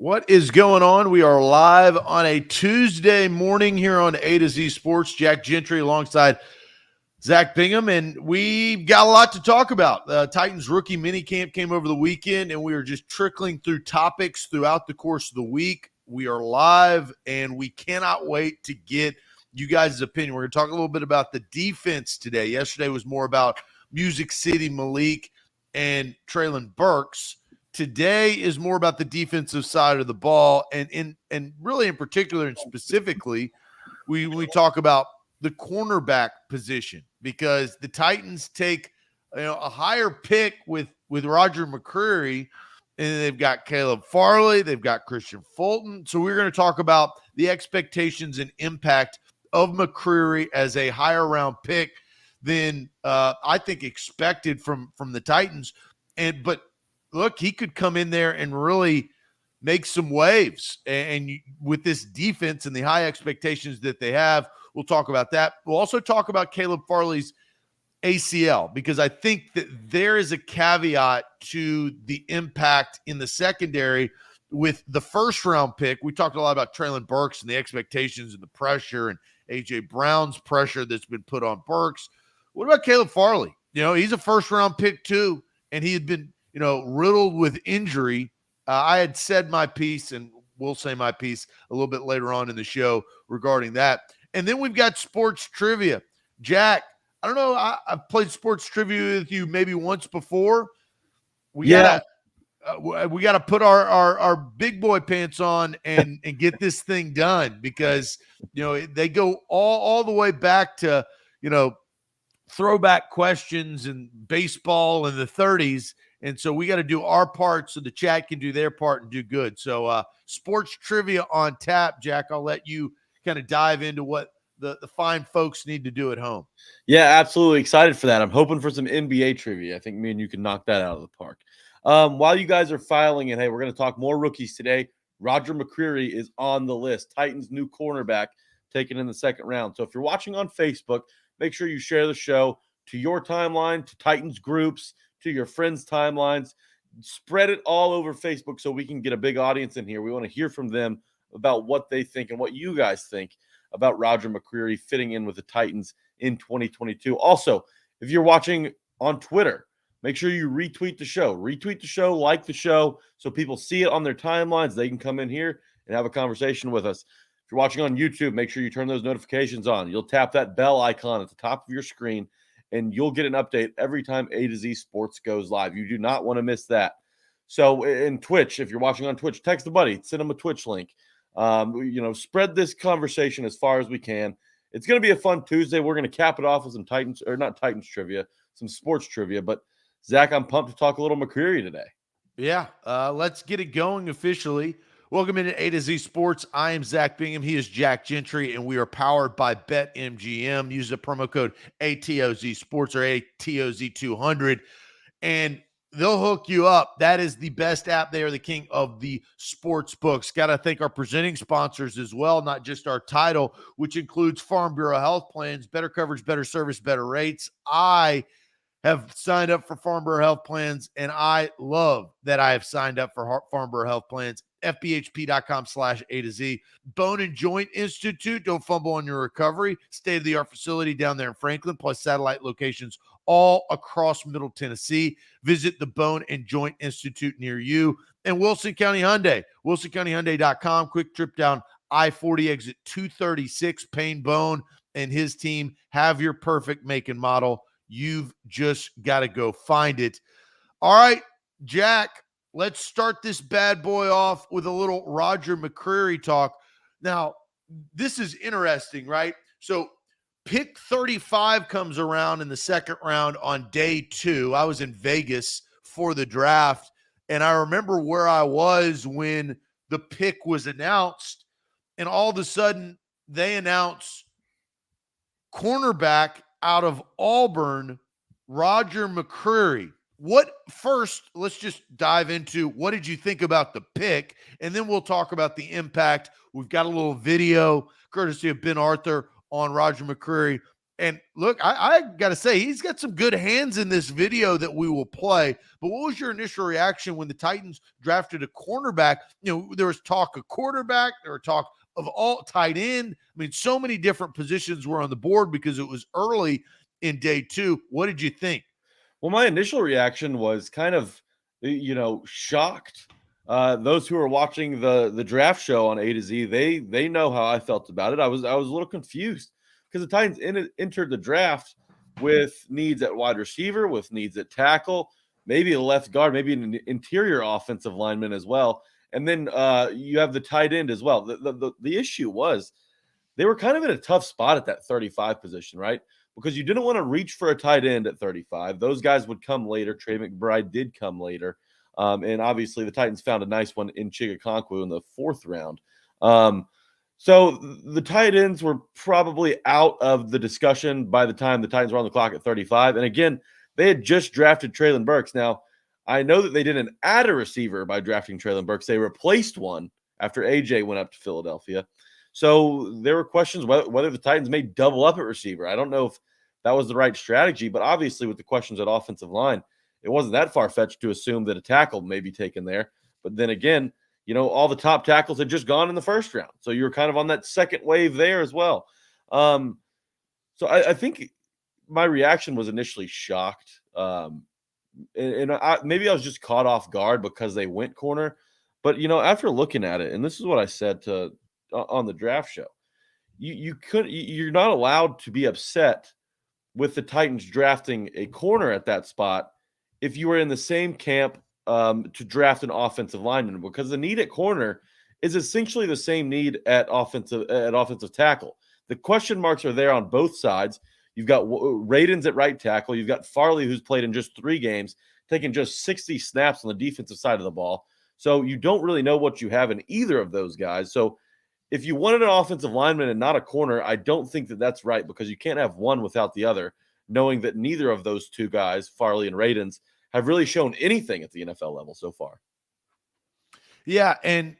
What is going on? We are live on a Tuesday morning here on A to Z Sports. Jack Gentry alongside Zach Bingham, and we've got a lot to talk about. The Titans rookie minicamp came over the weekend, and we are just trickling through topics throughout the course of the week. We are live, and we cannot wait to get you guys' opinion. We're going to talk a little bit about the defense today. Yesterday was more about Music City Malik and Traylon Burks. Today is more about the defensive side of the ball, and really in particular and specifically, we talk about the cornerback position because the Titans take a higher pick with Roger McCreary, and they've got Caleb Farley, they've got Christian Fulton. So we're going to talk about the expectations and impact of McCreary as a higher round pick than I think expected from the Titans, but look, he could come in there and really make some waves. And with this defense and the high expectations that they have, we'll talk about that. We'll also talk about Caleb Farley's ACL, because I think that there is a caveat to the impact in the secondary with the first round pick. We talked a lot about Traylon Burks and the expectations and the pressure and A.J. Brown's pressure that's been put on Burks. What about Caleb Farley? He's a first round pick too, and he had been riddled with injury. I had said my piece, and we'll say my piece a little bit later on in the show regarding that. And then we've got sports trivia. Jack, I don't know, I've played sports trivia with you maybe once before. We gotta put our big boy pants on and get this thing done, because they go all the way back to throwback questions and baseball in the 30s. And so we got to do our part so the chat can do their part and do good. So sports trivia on tap. Jack, I'll let you kind of dive into what the fine folks need to do at home. Yeah, absolutely excited for that. I'm hoping for some NBA trivia. I think me and you can knock that out of the park. While you guys are filing in, hey, we're going to talk more rookies today. Roger McCreary is on the list. Titans' new cornerback taken in the second round. So if you're watching on Facebook, make sure you share the show to your timeline, to Titans groups, to your friends' timelines. Spread it all over Facebook so we can get a big audience in here. We want to hear from them about what they think and what you guys think about Roger McCreary fitting in with the Titans in 2022. Also, if you're watching on Twitter, make sure you retweet the show, like the show, so people see it on their timelines. They can come in here and have a conversation with us. If you're watching on YouTube, make sure you turn those notifications on. You'll tap that bell icon at the top of your screen, and you'll get an update every time A to Z Sports goes live. You do not want to miss that. So in Twitch, if you're watching on Twitch, text a buddy, send them a Twitch link. Spread this conversation as far as we can. It's going to be a fun Tuesday. We're going to cap it off with some Titans trivia, some sports trivia. But Zach, I'm pumped to talk a little McCreary today. Yeah, let's get it going officially. Welcome into A to Z Sports. I am Zach Bingham. He is Jack Gentry, and we are powered by BetMGM. Use the promo code ATOZ Sports or ATOZ200, and they'll hook you up. That is the best app. They are the king of the sports books. Got to thank our presenting sponsors as well, not just our title, which includes Farm Bureau Health Plans, better coverage, better service, better rates. I have signed up for Farm Bureau Health Plans, and I love that I have signed up for Farm Bureau Health Plans. FBHP.com/A to Z. Bone and Joint Institute. Don't fumble on your recovery. State-of-the-art facility down there in Franklin, plus satellite locations all across Middle Tennessee. Visit the Bone and Joint Institute near you. And Wilson County Hyundai. WilsonCountyHyundai.com. Quick trip down I-40 exit 236. Payne Bone and his team have your perfect make and model. You've just got to go find it. All right, Jack, let's start this bad boy off with a little Roger McCreary talk. Now, this is interesting, right? So pick 35 comes around in the second round on day 2. I was in Vegas for the draft, and I remember where I was when the pick was announced, and all of a sudden they announce cornerback out of Auburn, Roger McCreary. Let's just dive into what did you think about the pick, and then we'll talk about the impact. We've got a little video courtesy of Ben Arthur on Roger McCreary And look, I got to say, he's got some good hands in this video that we will play. But what was your initial reaction when the Titans drafted a cornerback? There was talk of quarterback, there was talk of all tight end. I mean, so many different positions were on the board because it was early in day 2. What did you think? Well, my initial reaction was kind of, shocked. Those who are watching the draft show on A to Z, they know how I felt about it. I was a little confused because the Titans entered the draft with needs at wide receiver, with needs at tackle, maybe a left guard, maybe an interior offensive lineman as well, and then you have the tight end as well. The issue was they were kind of in a tough spot at that 35 position, right? Because you didn't want to reach for a tight end at 35. Those guys would come later. Trey McBride did come later. And obviously the Titans found a nice one in Chigakonkwo in the 4th round. So the tight ends were probably out of the discussion by the time the Titans were on the clock at 35. And again, they had just drafted Treylon Burks. Now, I know that they didn't add a receiver by drafting Treylon Burks. They replaced one after AJ went up to Philadelphia. So there were questions whether the Titans may double up at receiver. I don't know if that was the right strategy, but obviously with the questions at offensive line, it wasn't that far-fetched to assume that a tackle may be taken there. But then again, all the top tackles had just gone in the 1st round. So you're kind of on that second wave there as well. So I think my reaction was initially shocked. Maybe I was just caught off guard because they went corner. But, after looking at it, and this is what I said on the draft show, you're not allowed to be upset with the Titans drafting a corner at that spot if you were in the same camp to draft an offensive lineman, because the need at corner is essentially the same need at offensive tackle. The question marks are there on both sides. You've got Radens at right tackle. You've got Farley, who's played in just 3 games, taking just 60 snaps on the defensive side of the ball. So you don't really know what you have in either of those guys. So if you wanted an offensive lineman and not a corner, I don't think that that's right, because you can't have one without the other, knowing that neither of those 2 guys, Farley and Radens, have really shown anything at the NFL level so far. Yeah, and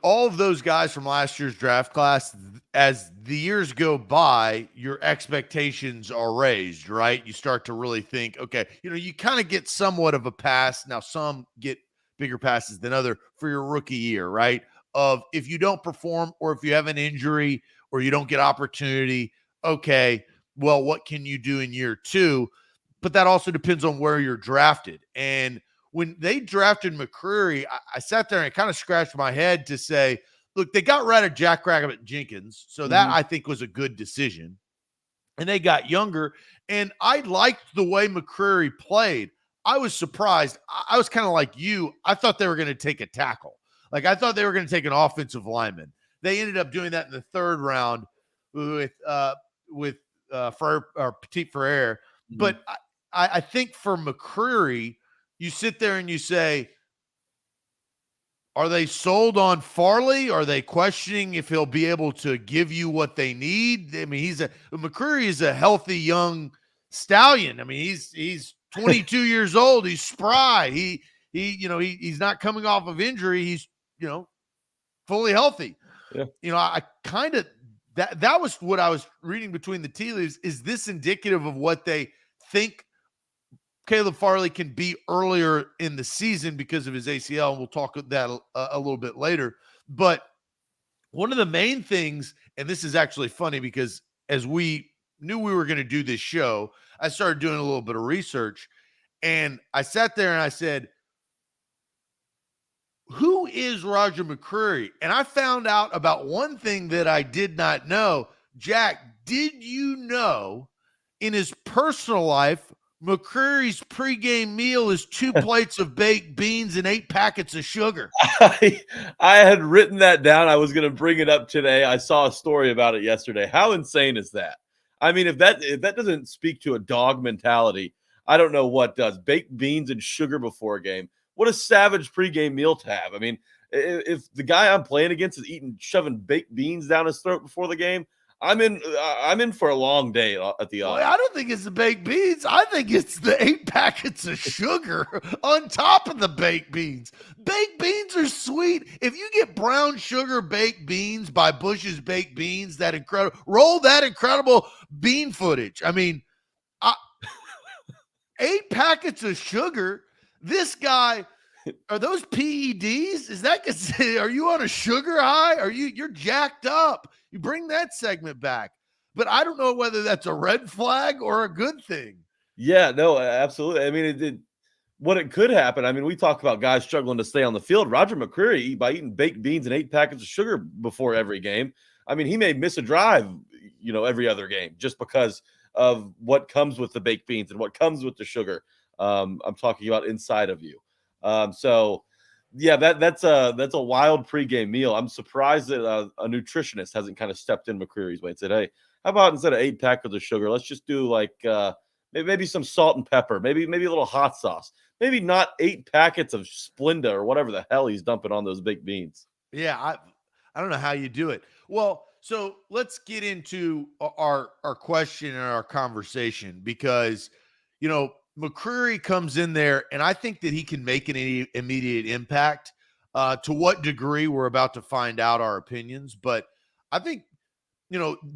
all of those guys from last year's draft class, as the years go by, your expectations are raised, right? You start to really think, okay, you kind of get somewhat of a pass. Now, some get bigger passes than other for your rookie year, right? Of if you don't perform, or if you have an injury, or you don't get opportunity, okay, well, what can you do in year 2? But that also depends on where you're drafted. And when they drafted McCreary, I sat there and I kind of scratched my head to say, look, they got rid of Jack Rabbit Jenkins. So that I think was a good decision. And they got younger. And I liked the way McCreary played. I was surprised. I was kind of like you. I thought they were going to take a tackle. Like, I thought they were going to take an offensive lineman. They ended up doing that in the 3rd round with Petit Frere. But I think for McCreary, you sit there and you say, are they sold on Farley? Are they questioning if he'll be able to give you what they need? I mean, McCreary is a healthy young stallion. I mean, he's 22 years old. He's spry. He's not coming off of injury. He's, fully healthy. Yeah. I kind of, that was what I was reading between the tea leaves. Is this indicative of what they think Caleb Farley can be earlier in the season because of his ACL? And we'll talk that a little bit later. But one of the main things, and this is actually funny because as we knew we were going to do this show, I started doing a little bit of research, and I sat there and I said, who is Roger McCreary? And I found out about one thing that I did not know. Jack, did you know in his personal life, McCreary's pregame meal is 2 plates of baked beans and 8 packets of sugar? I had written that down. I was going to bring it up today. I saw a story about it yesterday. How insane is that? I mean, if that doesn't speak to a dog mentality, I don't know what does. Baked beans and sugar before a game. What a savage pregame meal to have. I mean, if the guy I'm playing against is shoving baked beans down his throat before the game, I'm in for a long day at the Well, office. I don't think it's the baked beans. I think it's the 8 packets of sugar on top of the baked beans. Baked beans are sweet. If you get brown sugar baked beans by Bush's Baked Beans, roll that incredible bean footage. I mean, 8 packets of sugar. This guy, are those PEDs? Are you on a sugar high? You're jacked up. You bring that segment back. But I don't know whether that's a red flag or a good thing. Yeah, no, absolutely. I mean, what it could happen. I mean, we talk about guys struggling to stay on the field. Roger McCreary, by eating baked beans and 8 packets of sugar before every game, I mean, he may miss a drive, every other game just because of what comes with the baked beans and what comes with the sugar. I'm talking about inside of you. So, yeah, that's a wild pregame meal. I'm surprised that a nutritionist hasn't kind of stepped in McCreary's way and said, "Hey, how about instead of 8 packets of sugar, let's just do like maybe some salt and pepper, maybe a little hot sauce." Maybe not 8 packets of Splenda or whatever the hell he's dumping on those baked beans. Yeah, I don't know how you do it. Well, so let's get into our question and our conversation because McCreary comes in there and I think that he can make an immediate impact. To what degree, we're about to find out our opinions, but I think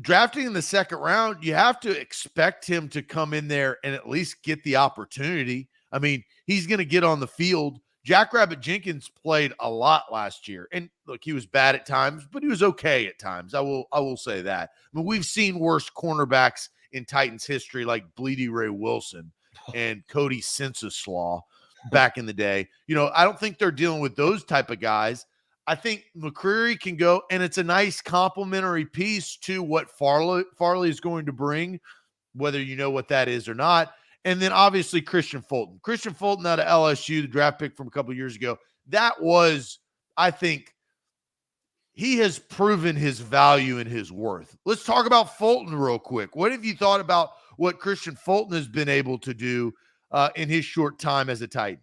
drafting in the second round, you have to expect him to come in there and at least get the opportunity. I mean, he's going to get on the field. Jackrabbit Jenkins played a lot last year. And look, he was bad at times, but he was okay at times. I will say that. I mean, we've seen worse cornerbacks in Titans history like Bleedy Ray Wilson and Cody Sensaslaw back in the day. I don't think they're dealing with those type of guys. I think McCreary can go, and it's a nice complementary piece to what Farley is going to bring, whether you know what that is or not. And then obviously Christian Fulton. Christian Fulton out of LSU, the draft pick from a couple of years ago. That was, I think, he has proven his value and his worth. Let's talk about Fulton real quick. What have you thought about what Christian Fulton has been able to do in his short time as a Titan?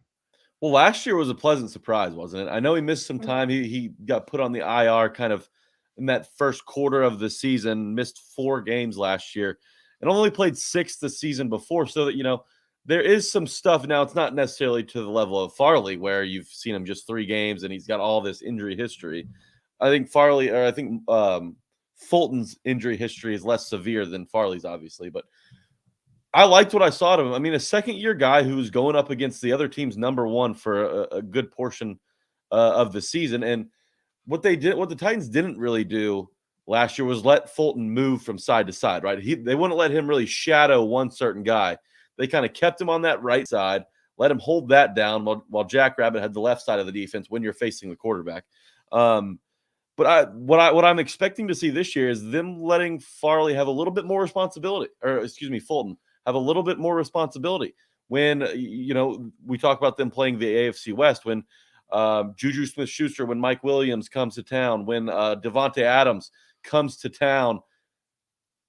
Well, last year was a pleasant surprise, wasn't it? I know he missed some time. He got put on the IR kind of in that first quarter of the season, missed 4 games last year, and only played 6 the season before. So that, there is some stuff. Now, it's not necessarily to the level of Farley, where you've seen him just 3 games and he's got all this injury history. I think Fulton's injury history is less severe than Farley's, obviously, but I liked what I saw of him. I mean, a second-year guy who's going up against the other team's number 1 for a good portion of the season. And what the Titans didn't really do last year was let Fulton move from side to side, right? They wouldn't let him really shadow one certain guy. They kind of kept him on that right side, let him hold that down while Jackrabbit had the left side of the defense when you're facing the quarterback. But what I'm expecting to see this year is them letting Farley have a little bit more responsibility, Fulton have a little bit more responsibility. When, we talk about them playing the AFC West, when Juju Smith-Schuster, when Mike Williams comes to town, when Devontae Adams comes to town,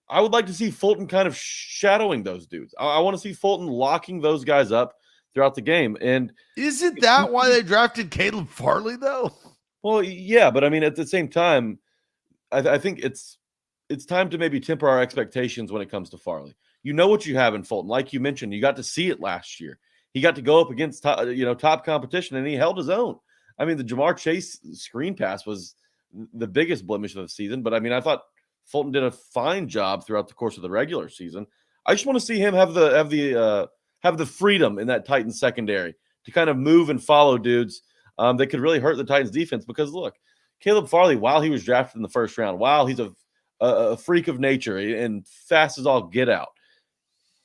I would like to see Fulton kind of shadowing those dudes. I want to see Fulton locking those guys up throughout the game. And isn't that why they drafted Caleb Farley, though? Well, yeah, but I mean, at the same time, I think it's time to maybe temper our expectations when it comes to Farley. You know what you have in Fulton. Like you mentioned, you got to see it last year. He got to go up against top competition, and he held his own. I mean, the Jamar Chase screen pass was the biggest blemish of the season, but I mean, I thought Fulton did a fine job throughout the course of the regular season. I just want to see him have the freedom in that Titans secondary to kind of move and follow dudes that could really hurt the Titans defense. Because look, Caleb Farley, while he was drafted in the first round, while he's a freak of nature and fast as all get out,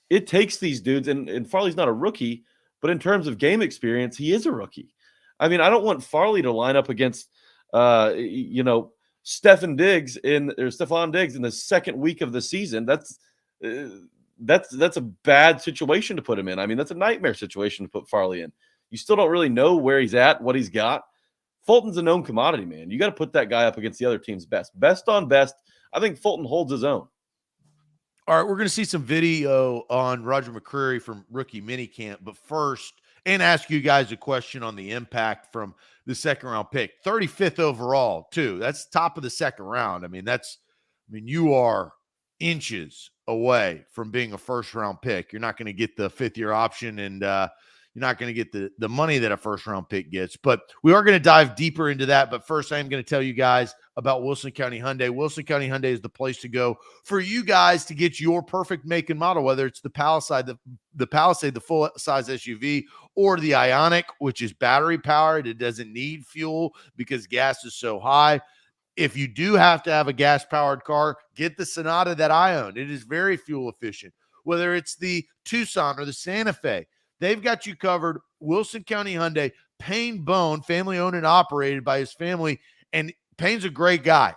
it takes these dudes, and Farley's not a rookie, but in terms of game experience, he is a rookie. I mean, I don't want Farley to line up against, Stephon Diggs in the second week of the season. That's a bad situation to put him in. I mean, that's a nightmare situation to put Farley in. You still don't really know where he's at, what he's got. Fulton's a known commodity, man. You got to put that guy up against the other team's best. Best on best. I think Fulton holds his own. All right, we're going to see some video on Roger McCreary from rookie minicamp, but first, and ask you guys a question on the impact from the second round pick, 35th overall, too. That's top of the second round. I mean, that's I mean, you are inches away from being a first-round pick. You're not going to get the fifth-year option, and you're not going to get the money that a first-round pick gets. But we are going to dive deeper into that. But first, I am going to tell you guys about Wilson County Hyundai. Wilson County Hyundai is the place to go for you guys to get your perfect make and model, whether it's the Palisade, the full-size SUV, or the Ioniq, which is battery-powered. It doesn't need fuel because gas is so high. If you do have to have a gas-powered car, get the Sonata that I own. It is very fuel efficient. Whether it's the Tucson or the Santa Fe, they've got you covered. Wilson County Hyundai, Payne Bone, family-owned and operated by his family, and Payne's a great guy.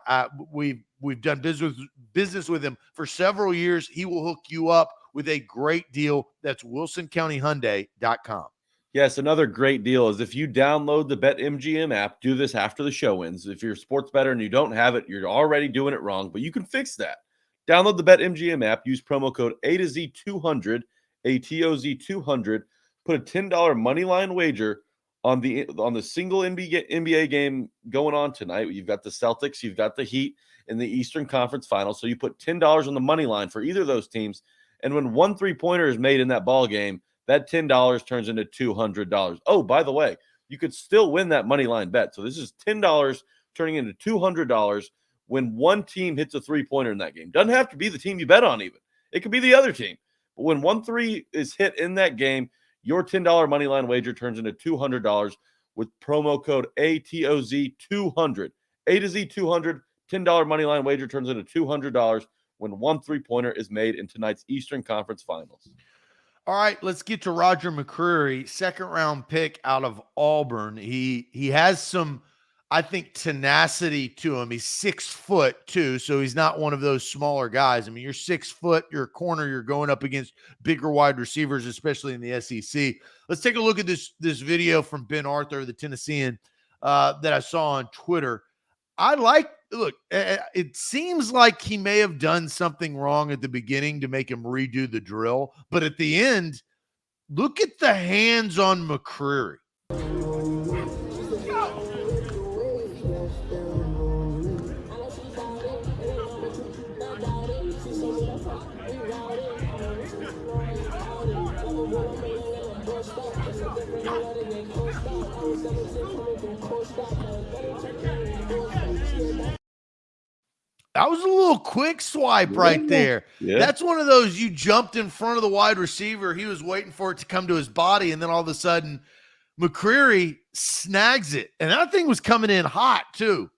We've done business with him for several years. He will hook you up with a great deal. That's WilsonCountyHyundai.com. Yes, another great deal is if you download the BetMGM app, do this after the show ends. If you're a sports bettor and you don't have it, you're already doing it wrong, but you can fix that. Download the BetMGM app, use promo code A to Z 200, ATOZ 200, put a $10 money line wager on the single NBA game going on tonight. You've got the Celtics, you've got the Heat in the Eastern Conference Finals, so you put $10 on the money line for either of those teams, and when one three-pointer is made in that ball game, that $10 turns into $200. Oh, by the way, you could still win that money line bet. So this is $10 turning into $200 when one team hits a three-pointer in that game. Doesn't have to be the team you bet on even. It could be the other team. But when 1-3 is hit in that game, your $10 money line wager turns into $200 with promo code ATOZ200. A to Z 200, $10 money line wager turns into $200 when one three-pointer is made in tonight's Eastern Conference Finals. All right, let's get to Roger McCreary, second-round pick out of Auburn. He has some, I think, tenacity to him. He's 6 foot too, so he's not one of those smaller guys. I mean, you're 6 foot, you're a corner, you're going up against bigger wide receivers, especially in the SEC. Let's take a look at this video from Ben Arthur, the Tennessean, that I saw on Twitter. Look, it seems like he may have done something wrong at the beginning to make him redo the drill. But at the end, look at the hands on McCreary. That was a little quick swipe right there. Yeah. That's one of those you jumped in front of the wide receiver. He was waiting for it to come to his body, and then all of a sudden, McCreary snags it. And that thing was coming in hot, too.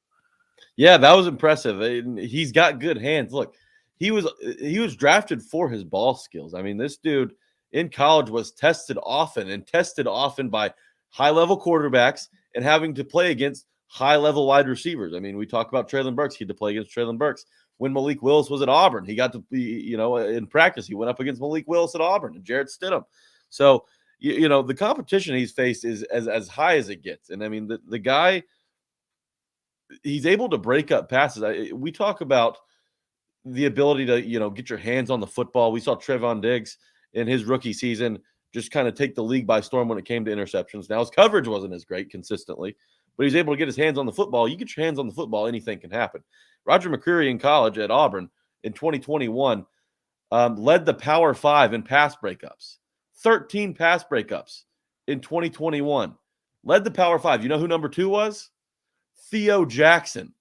Yeah, that was impressive. He's got good hands. Look, he was drafted for his ball skills. I mean, this dude in college was tested often by high-level quarterbacks and having to play against high-level wide receivers. I mean, we talk about Treylon Burks. He had to play against Treylon Burks. When Malik Willis was at Auburn, he got to be, in practice, he went up against Malik Willis at Auburn and Jarrett Stidham. So, the competition he's faced is as high as it gets. And, I mean, the guy, he's able to break up passes. We talk about the ability to, get your hands on the football. We saw Trevon Diggs in his rookie season just kind of take the league by storm when it came to interceptions. Now, his coverage wasn't as great consistently, but he's able to get his hands on the football. You get your hands on the football, anything can happen. Roger McCreary in college at Auburn in 2021 led the Power 5 in pass breakups. 13 pass breakups in 2021. Led the Power 5. You know who number 2 was? Theo Jackson.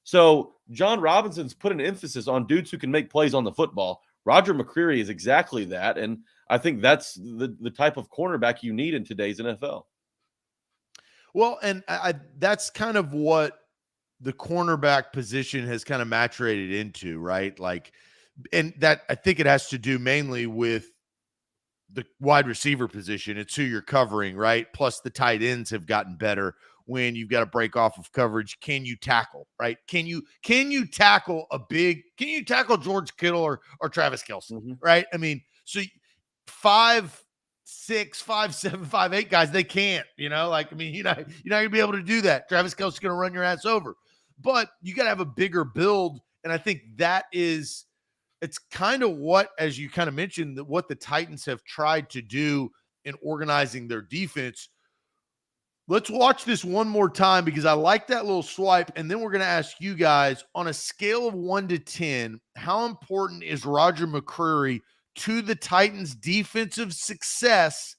So John Robinson's put an emphasis on dudes who can make plays on the football. Roger McCreary is exactly that, and I think that's the type of cornerback you need in today's NFL. Well, and that's kind of what the cornerback position has kind of maturated into, right? Like, and that I think it has to do mainly with the wide receiver position. It's who you're covering, right? Plus the tight ends have gotten better when you've got to break off of coverage. Can you tackle, right? Can you tackle can you tackle George Kittle or Travis Kelce, right? I mean, so 5'6", 5'7", 5'8" guys, they can't, you're not gonna be able to do that. Travis Kelce's gonna run your ass over, but you got to have a bigger build. And I think it's kind of what, as you kind of mentioned, what the Titans have tried to do in organizing their defense. Let's watch this one more time because I like that little swipe. And then we're going to ask you guys on a scale of 1 to 10, how important is Roger McCreary to the Titans' defensive success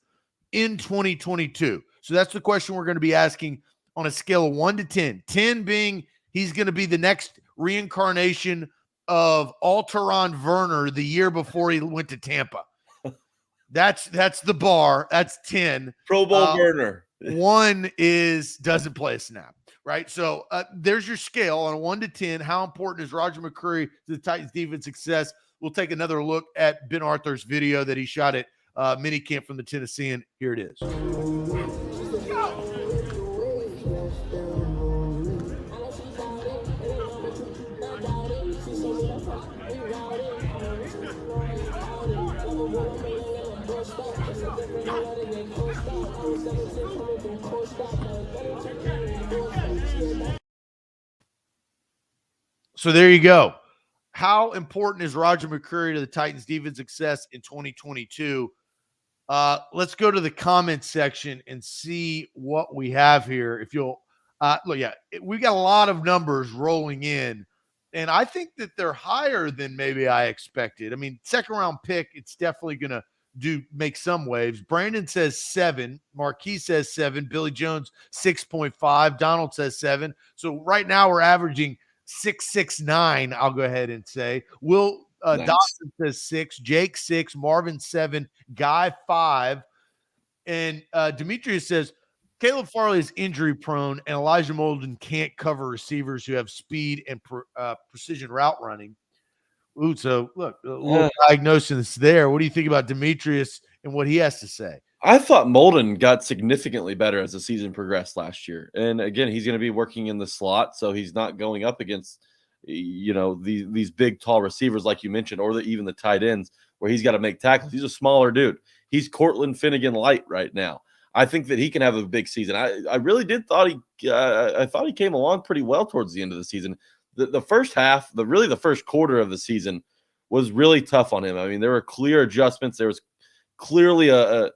in 2022? So that's the question we're going to be asking on a scale of 1 to 10. 10 being he's going to be the next reincarnation of Alteron Werner the year before he went to Tampa. That's the bar. That's 10. Pro Bowl Werner. 1 is doesn't play a snap, right? So there's your scale on a 1 to 10. How important is Roger McCreary to the Titans' defense success? We'll take another look at Ben Arthur's video that he shot at minicamp from the Tennessean. Here it is. So there you go. How important is Roger McCreary to the Titans' defense success in 2022? Let's go to the comments section and see what we have here. If you'll look, we got a lot of numbers rolling in, and I think that they're higher than maybe I expected. I mean, second round pick, it's definitely going to make some waves. Brandon says 7. Marquis says 7. Billy Jones 6.5. Donald says 7. So right now we're averaging 669. I'll go ahead and say. Will Nice. Dawson says 6. Jake 6. Marvin 7. Guy 5. And Demetrius says Caleb Farley is injury prone, and Elijah Molden can't cover receivers who have speed and precision route running. Ooh, so look, a little diagnosis there. What do you think about Demetrius and what he has to say? I thought Molden got significantly better as the season progressed last year. And again, he's going to be working in the slot, so he's not going up against, these big, tall receivers like you mentioned, or even the tight ends where he's got to make tackles. He's a smaller dude. He's Cortland Finnegan light right now. I think that he can have a big season. I really did thought I thought he came along pretty well towards the end of the season. The first half, the first quarter of the season was really tough on him. I mean, there were clear adjustments. There was clearly a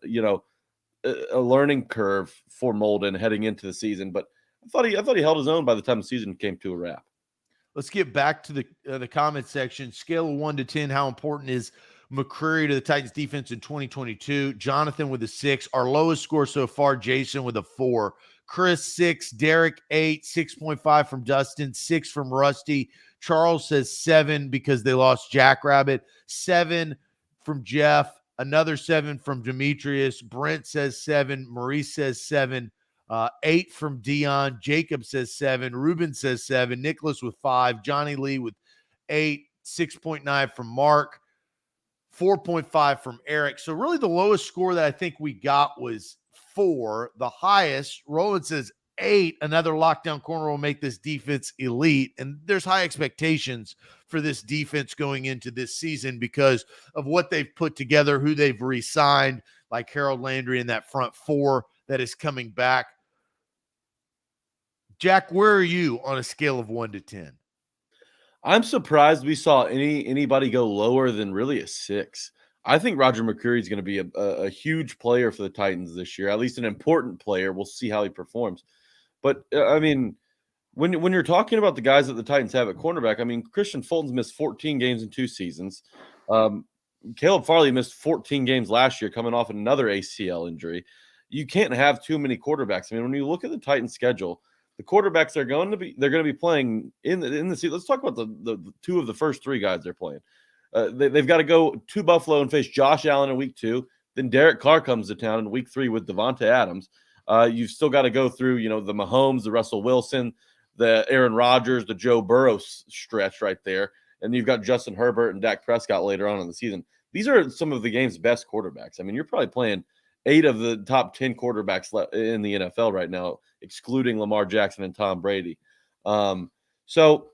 learning curve for Molden heading into the season, but I thought he held his own by the time the season came to a wrap. Let's get back to the comment section. Scale of 1 to 10. How important is McCreary to the Titans defense in 2022? Jonathan with a 6. Our lowest score so far, Jason with a 4. Chris 6. Derek 8. 6.5 from Dustin. 6 from Rusty. Charles says 7 because they lost Jackrabbit. 7 from Jeff. Another 7 from Demetrius. Brent says 7. Maurice says 7. 8 from Dion. Jacob says 7. Ruben says 7. Nicholas with 5. Johnny Lee with 8. 6.9 from Mark. 4.5 from Eric. So really the lowest score that I think we got was 4. The highest, Roland says 8. Another lockdown corner will make this defense elite. And there's high expectations for this defense going into this season because of what they've put together, who they've re-signed, like Harold Landry in that front 4 that is coming back. Jack, where are you on a scale of 1 to 10? I'm surprised we saw anybody go lower than really a 6. I think Roger McCreary is going to be a huge player for the Titans this year, at least an important player. We'll see how he performs. But, I mean, when you're talking about the guys that the Titans have at cornerback, I mean, Christian Fulton's missed 14 games in 2 seasons. Caleb Farley missed 14 games last year coming off another ACL injury. You can't have too many quarterbacks. I mean, when you look at the Titans schedule, the quarterbacks they're going to be playing in the season. Let's talk about the 2 of the first 3 guys they're playing. They've got to go to Buffalo and face Josh Allen in week 2. Then Derek Carr comes to town in week 3 with Devontae Adams. You've still got to go through, the Mahomes, the Russell Wilson, the Aaron Rodgers, the Joe Burrow stretch right there. And you've got Justin Herbert and Dak Prescott later on in the season. These are some of the game's best quarterbacks. I mean, you're probably playing 8 of the top 10 quarterbacks in the NFL right now, excluding Lamar Jackson and Tom Brady. So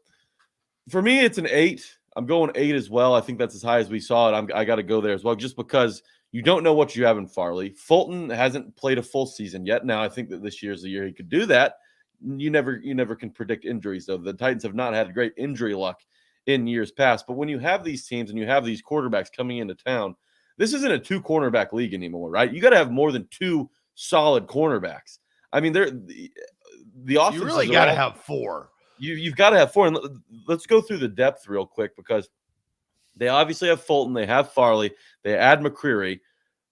for me, it's an 8. I'm going 8 as well. I think that's as high as we saw it. I got to go there as well, just because you don't know what you have in Farley. Fulton hasn't played a full season yet. Now, I think that this year's the year he could do that. You never can predict injuries, though. The Titans have not had great injury luck in years past. But when you have these teams and you have these quarterbacks coming into town, this isn't a 2 cornerback league anymore, right? You got to have more than 2 solid cornerbacks. I mean, the offenses You really are got to all, have 4. you've got to have 4. And let's go through the depth real quick, because they obviously have Fulton, they have Farley, they add McCreary,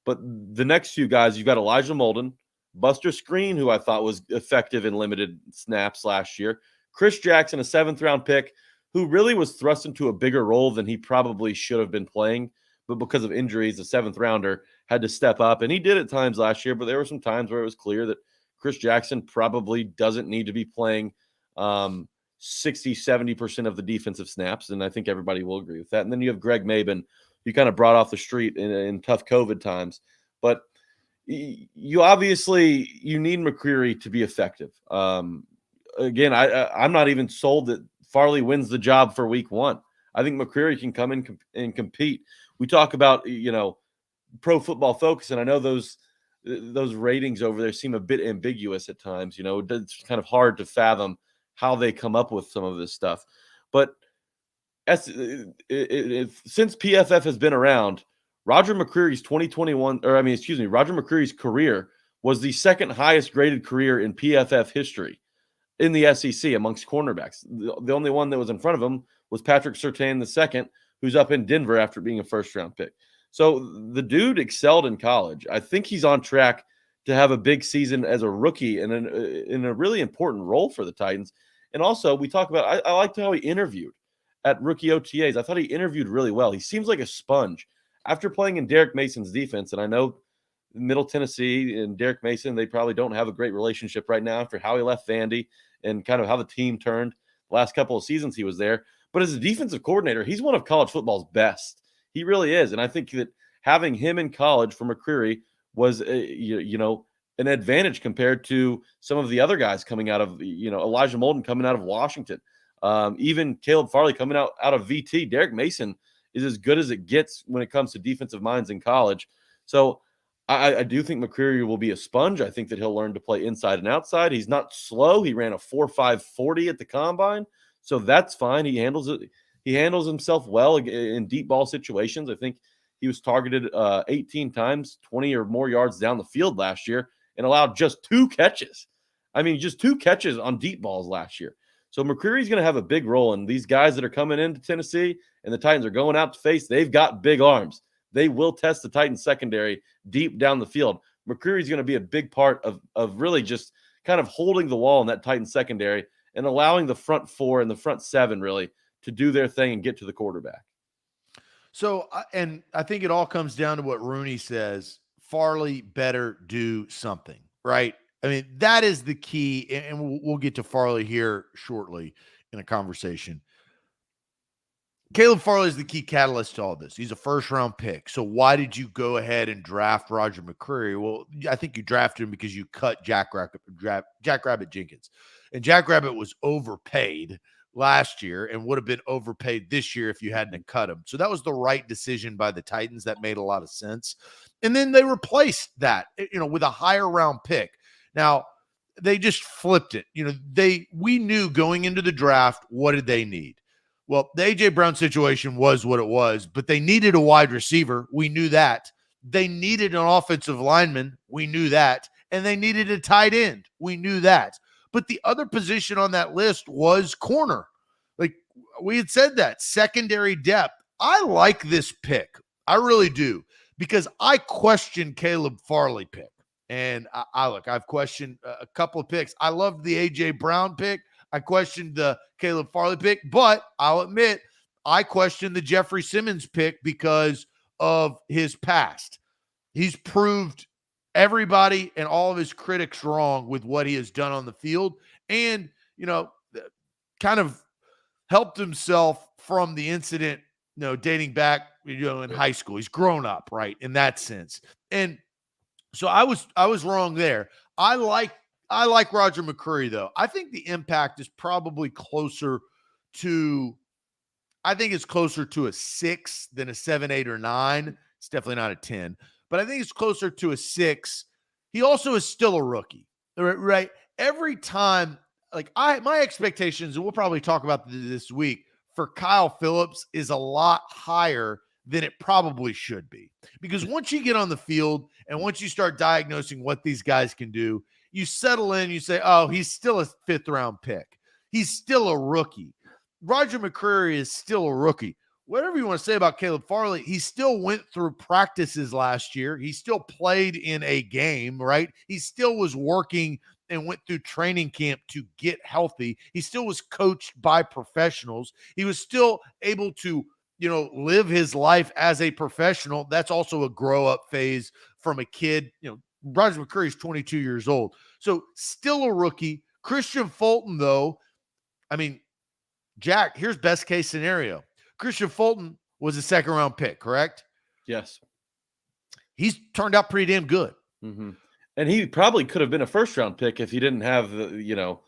but the next few guys, you've got Elijah Molden, Buster Screen, who I thought was effective in limited snaps last year, Chris Jackson, a 7th-round pick, who really was thrust into a bigger role than he probably should have been playing, but because of injuries, the 7th-rounder had to step up, and he did at times last year, but there were some times where it was clear that Chris Jackson probably doesn't need to be playing 60, 70% of the defensive snaps, and I think everybody will agree with that. And then you have Greg Maben, you kind of brought off the street in tough COVID times, but you obviously you need McCreary to be effective. Again, I'm not even sold that Farley wins the job for week 1. I think McCreary can come in and compete. We talk about, Pro Football Focus, and I know those ratings over there seem a bit ambiguous at times. It's kind of hard to fathom how they come up with some of this stuff. But since PFF has been around, Roger McCreary's Roger McCreary's career was the 2nd highest graded career in PFF history in the SEC amongst cornerbacks. The only one that was in front of him was Patrick Surtain II, who's up in Denver after being a 1st-round pick. So the dude excelled in college. I think he's on track to have a big season as a rookie and in a really important role for the Titans. And also, we talk about, I liked how he interviewed at rookie OTAs. I thought he interviewed really well. He seems like a sponge. After playing in Derek Mason's defense, and I know Middle Tennessee and Derek Mason, they probably don't have a great relationship right now after how he left Vandy and kind of how the team turned the last couple of seasons he was there. But as a defensive coordinator, he's one of college football's best. He really is. And I think that having him in college for McCreary was, an advantage compared to some of the other guys coming out of, Elijah Molden coming out of Washington. Even Caleb Farley coming out of VT. Derek Mason is as good as it gets when it comes to defensive minds in college. So I do think McCreary will be a sponge. I think that he'll learn to play inside and outside. He's not slow. He ran a 4.5 40 at the combine. So that's fine. He handles it. He handles himself well in deep ball situations. I think he was targeted 18 times, 20 or more yards down the field last year, and allowed just 2 catches. I mean, just 2 catches on deep balls last year. So McCreary's going to have a big role. And these guys that are coming into Tennessee and the Titans are going out to face, they've got big arms. They will test the Titans secondary deep down the field. McCreary's going to be a big part of really just kind of holding the wall in that Titans secondary and allowing the front 4 and the front 7 really to do their thing and get to the quarterback. So, and I think it all comes down to what Rooney says, Farley better do something, right? I mean, that is the key, and we'll get to Farley here shortly in a conversation. Caleb Farley is the key catalyst to all this. He's a 1st-round pick. So why did you go ahead and draft Roger McCreary? Well, I think you drafted him because you cut Jack Rabbit Jenkins. And Jack Rabbit was overpaid last year and would have been overpaid this year if you hadn't cut him. So that was the right decision by the Titans. That made a lot of sense. And then they replaced that, with a higher round pick. Now, they just flipped it. We knew going into the draft, what did they need? Well, the A.J. Brown situation was what it was, but they needed a wide receiver. We knew that. They needed an offensive lineman. We knew that. And they needed a tight end. We knew that. But the other position on that list was corner. Like we had said that, secondary depth. I like this pick. I really do, because I question Caleb Farley pick. And I've questioned a couple of picks. I loved the A.J. Brown pick. I questioned the Caleb Farley pick, but I'll admit I questioned the Jeffrey Simmons pick because of his past. He's proved everybody and all of his critics wrong with what he has done on the field, and, kind of helped himself from the incident, dating back, in high school. He's grown up, right, in that sense. And so I was wrong there. I like Roger McCreary, though. I think the impact is probably closer to a 6 than a 7, 8, or 9. It's definitely not a 10, but I think it's closer to a 6. He also is still a rookie, right? Every time, my expectations, and we'll probably talk about this week, for Kyle Phillips is a lot higher than it probably should be. Because once you get on the field and once you start diagnosing what these guys can do, you settle in, you say, oh, he's still a 5th-round pick. He's still a rookie. Roger McCreary is still a rookie. Whatever you want to say about Caleb Farley, he still went through practices last year. He still played in a game, right? He still was working and went through training camp to get healthy. He still was coached by professionals. He was still able to, live his life as a professional. That's also a grow up phase from a kid. Roger McCreary is 22 years old. So still a rookie. Christian Fulton, though, I mean, Jack, here's best case scenario. Christian Fulton was a 2nd-round pick, correct? Yes. He's turned out pretty damn good. Mm-hmm. And he probably could have been a 1st-round pick if he didn't have the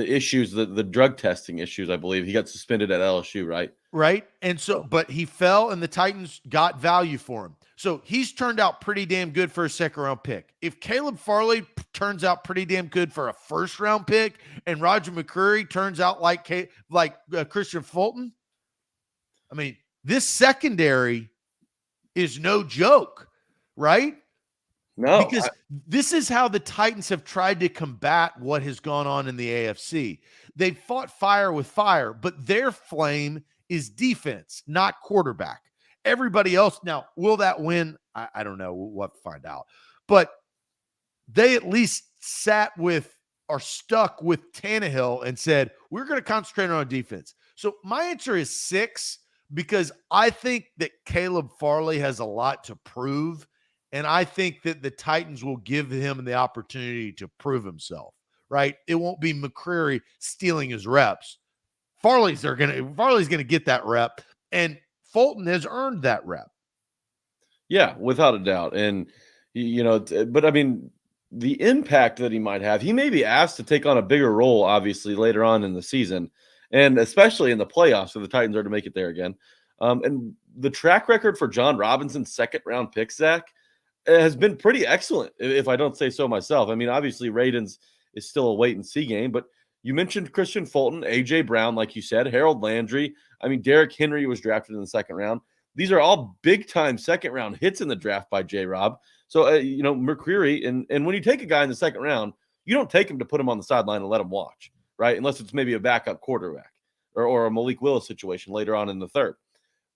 issues, the drug testing issues. I believe he got suspended at LSU, right? Right. And so, but he fell and the Titans got value for him. So he's turned out pretty damn good for a 2nd-round pick. If Caleb Farley turns out pretty damn good for a 1st-round pick and Roger McCreary turns out like Christian Fulton, I mean, this secondary is no joke, right? No. Because this is how the Titans have tried to combat what has gone on in the AFC. They've fought fire with fire, but their flame is defense, not quarterback. Everybody else, now, will that win? I don't know. We'll have to find out. But they at least sat with or stuck with Tannehill and said, we're going to concentrate on defense. So my answer is 6 because I think that Caleb Farley has a lot to prove. And I think that the Titans will give him the opportunity to prove himself, right? It won't be McCreary stealing his reps. Farley's going to get that rep, and Fulton has earned that rep. Yeah, without a doubt. And, but I mean, the impact that he might have, he may be asked to take on a bigger role, obviously, later on in the season, and especially in the playoffs if the Titans are to make it there again. And the track record for John Robinson's 2nd-round pick, Zach, has been pretty excellent, if I don't say so myself. I mean, obviously, Radens is still a wait-and-see game, but you mentioned Christian Fulton, A.J. Brown, like you said, Harold Landry. I mean, Derrick Henry was drafted in the 2nd round. These are all big-time 2nd-round hits in the draft by J-Rob. So, McCreary, and when you take a guy in the 2nd round, you don't take him to put him on the sideline and let him watch, right? Unless it's maybe a backup quarterback or a Malik Willis situation later on in the 3rd.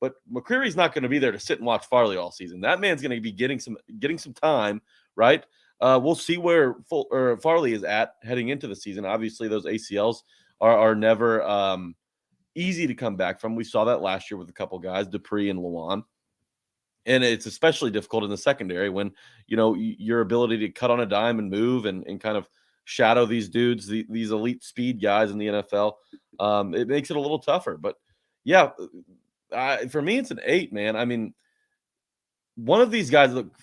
But McCreary's not going to be there to sit and watch Farley all season. That man's going to be getting some time, right? We'll see where Farley is at heading into the season. Obviously, those ACLs are never easy to come back from. We saw that last year with a couple guys, Dupree and Lewan. And it's especially difficult in the secondary when, your ability to cut on a dime and move and kind of shadow these dudes, these elite speed guys in the NFL. It makes it a little tougher. But, yeah, for me, it's an 8, man. I mean, one of these guys, look,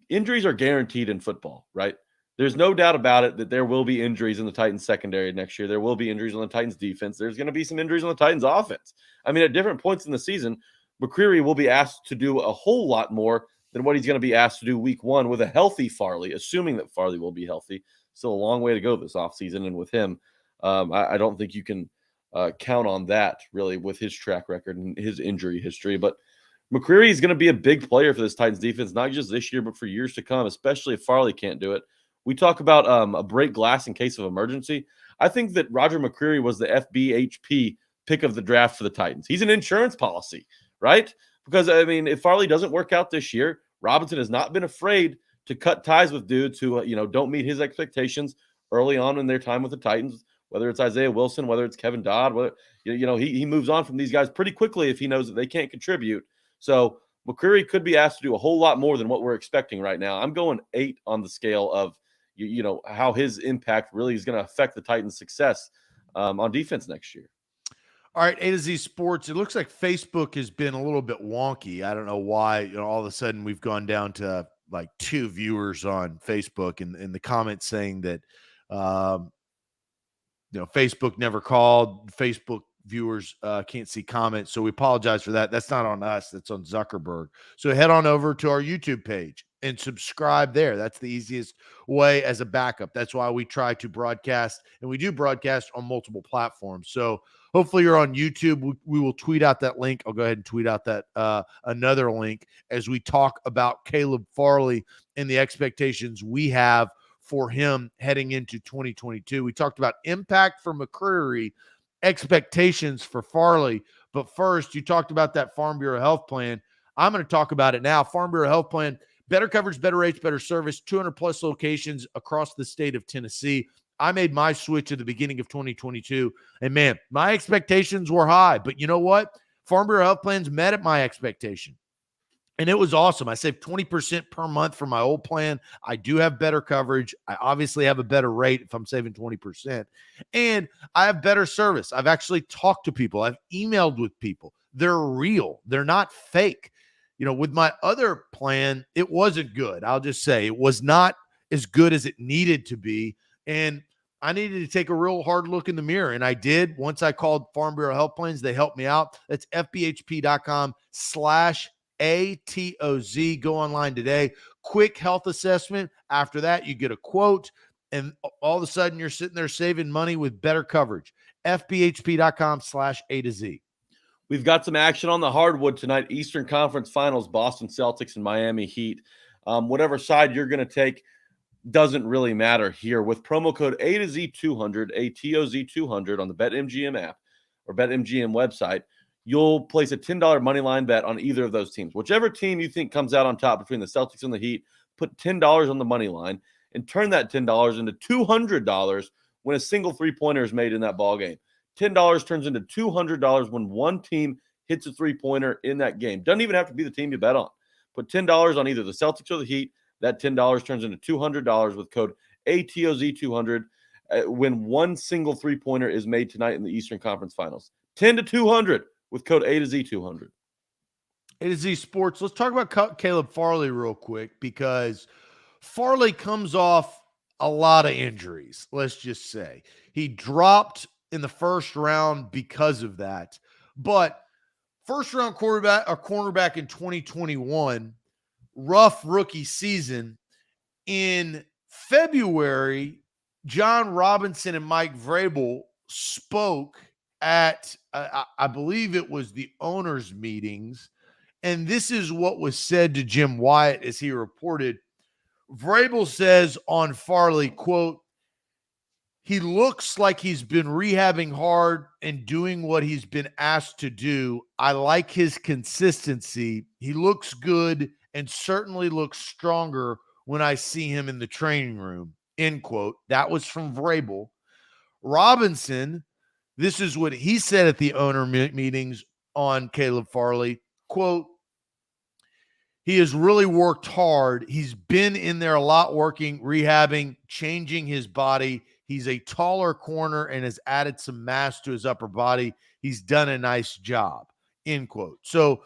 injuries are guaranteed in football, right? There's no doubt about it that there will be injuries in the Titans secondary next year. There will be injuries on the Titans defense. There's going to be some injuries on the Titans offense. I mean, at different points in the season, McCreary will be asked to do a whole lot more than what he's going to be asked to do week 1 with a healthy Farley, assuming that Farley will be healthy. Still a long way to go this offseason. And with him, I don't think you can count on that really with his track record and his injury history. But McCreary is going to be a big player for this Titans defense, not just this year, but for years to come, especially if Farley can't do it. We talk about a break glass in case of emergency. I think that Roger McCreary was the FBHP pick of the draft for the Titans. He's an insurance policy, right? Because, I mean, if Farley doesn't work out this year, Robinson has not been afraid to cut ties with dudes who, don't meet his expectations early on in their time with the Titans, whether it's Isaiah Wilson, whether it's Kevin Dodd, whether, he moves on from these guys pretty quickly if he knows that they can't contribute. So McCreary could be asked to do a whole lot more than what we're expecting right now. I'm going 8 on the scale of, how his impact really is going to affect the Titans' success on defense next year. All right, A to Z Sports. It looks like Facebook has been a little bit wonky. I don't know why. All of a sudden we've gone down to like 2 viewers on Facebook, and the comments saying that, Facebook never called. Facebook viewers can't see comments, so we apologize for that. That's not on us. That's on Zuckerberg. So head on over to our YouTube page and subscribe there. That's the easiest way as a backup. That's why we try to broadcast, and we do broadcast on multiple platforms. So hopefully you're on YouTube. We will tweet out that link. I'll go ahead and tweet out that another link as we talk about Caleb Farley and the expectations we have for him heading into 2022. We talked about impact for McCreary, expectations for Farley. But first, you talked about that Farm Bureau health plan. I'm going to talk about it now. Farm Bureau health plan, better coverage, better rates, better service, 200 plus locations across the state of Tennessee. I made my switch at the beginning of 2022. And man, my expectations were high. But you know what? Farm Bureau health plans met at my expectation. And it was awesome. I saved 20% per month for my old plan. I do have better coverage. I obviously have a better rate if I'm saving 20%. And I have better service. I've actually talked to people. I've emailed with people. They're real. They're not fake. You know, with my other plan, it wasn't good. I'll just say it was not as good as it needed to be. And I needed to take a real hard look in the mirror. And I did. Once I called Farm Bureau Health Plans, they helped me out. That's fbhp.com/ATOZ. Go online today. Quick health assessment. After that, you get a quote. And all of a sudden, you're sitting there saving money with better coverage. fbhp.com/A-to-Z. We've got some action on the hardwood tonight. Eastern Conference Finals, Boston Celtics and Miami Heat. Whatever side you're going to take doesn't really matter here. With promo code A2Z200, ATOZ200 on the BetMGM app or BetMGM website, you'll place a $10 money line bet on either of those teams. Whichever team you think comes out on top between the Celtics and the Heat, put $10 on the money line and turn that $10 into $200 when a single three-pointer is made in that ball game. $10 turns into $200 when one team hits a three-pointer in that game. Doesn't even have to be the team you bet on. Put $10 on either the Celtics or the Heat. That $10 turns into $200 with code ATOZ200 when one single three-pointer is made tonight in the Eastern Conference Finals. 10 to 200 with code A2Z200. A2Z Sports. Let's talk about Caleb Farley real quick, because Farley comes off a lot of injuries, let's just say. He dropped in the first round because of that. But first-round cornerback in 2021, rough rookie season. In February, John Robinson and Mike Vrabel spoke at, I believe it was the owners' meetings, and this is what was said to Jim Wyatt as he reported. Vrabel says on Farley, quote, "He looks like he's been rehabbing hard and doing what he's been asked to do. I like his consistency. He looks good and certainly looks stronger when I see him in the training room," end quote. That was from Vrabel. Robinson, this is what he said at the owner meetings on Caleb Farley, quote, "He has really worked hard. He's been in there a lot working, rehabbing, changing his body. He's a taller corner and has added some mass to his upper body. He's done a nice job," end quote. So,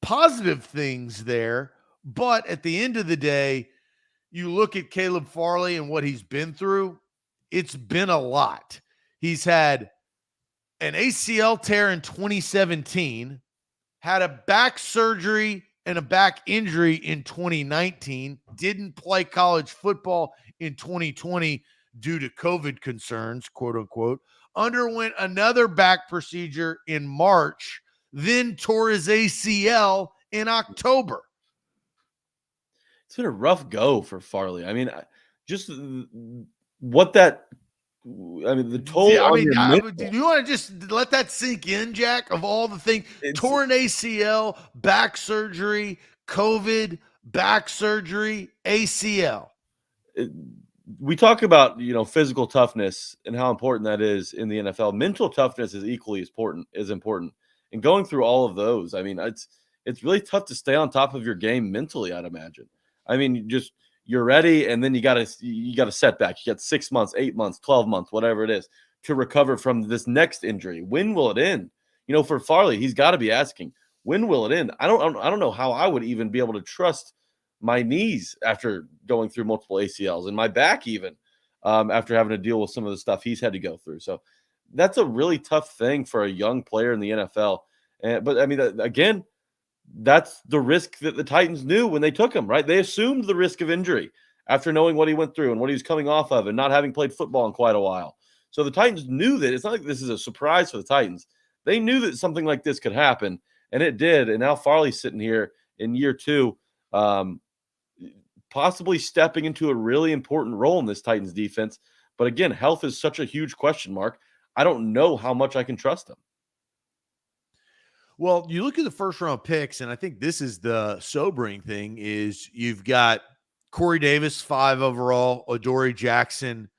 positive things there. But at the end of the day, you look at Caleb Farley and what he's been through, it's been a lot. He's had an ACL tear in 2017, had a back surgery and a back injury in 2019, didn't play college football in 2020 due to COVID concerns, quote unquote, underwent another back procedure in March, then tore his ACL in October. It's been a rough go for Farley. I mean, just what that, I mean, the toll. Yeah, on do you want to just let that sink in, Jack? Of all the things, torn ACL, back surgery, COVID, back surgery, ACL. We talk about, physical toughness and how important that is in the NFL. Mental toughness is equally as important. And going through all of those, I mean, it's really tough to stay on top of your game mentally, I'd imagine. I mean, you're ready, and then you got a setback. You got 6 months, 8 months, 12 months, whatever it is, to recover from this next injury. When will it end? For Farley, he's got to be asking, when will it end? I don't know how I would even be able to trust my knees after going through multiple ACLs, and my back even after having to deal with some of the stuff he's had to go through. So that's a really tough thing for a young player in the NFL. But I mean, again, that's the risk that the Titans knew when they took him, right? They assumed the risk of injury after knowing what he went through and what he was coming off of and not having played football in quite a while. So the Titans knew that. It's not like this is a surprise for the Titans. They knew that something like this could happen, and it did. And now Farley's sitting here in year two, possibly stepping into a really important role in this Titans defense. But again, health is such a huge question mark. I don't know how much I can trust him. Well, you look at the first round picks, and I think this is the sobering thing is you've got Corey Davis, 5 overall, Adoree Jackson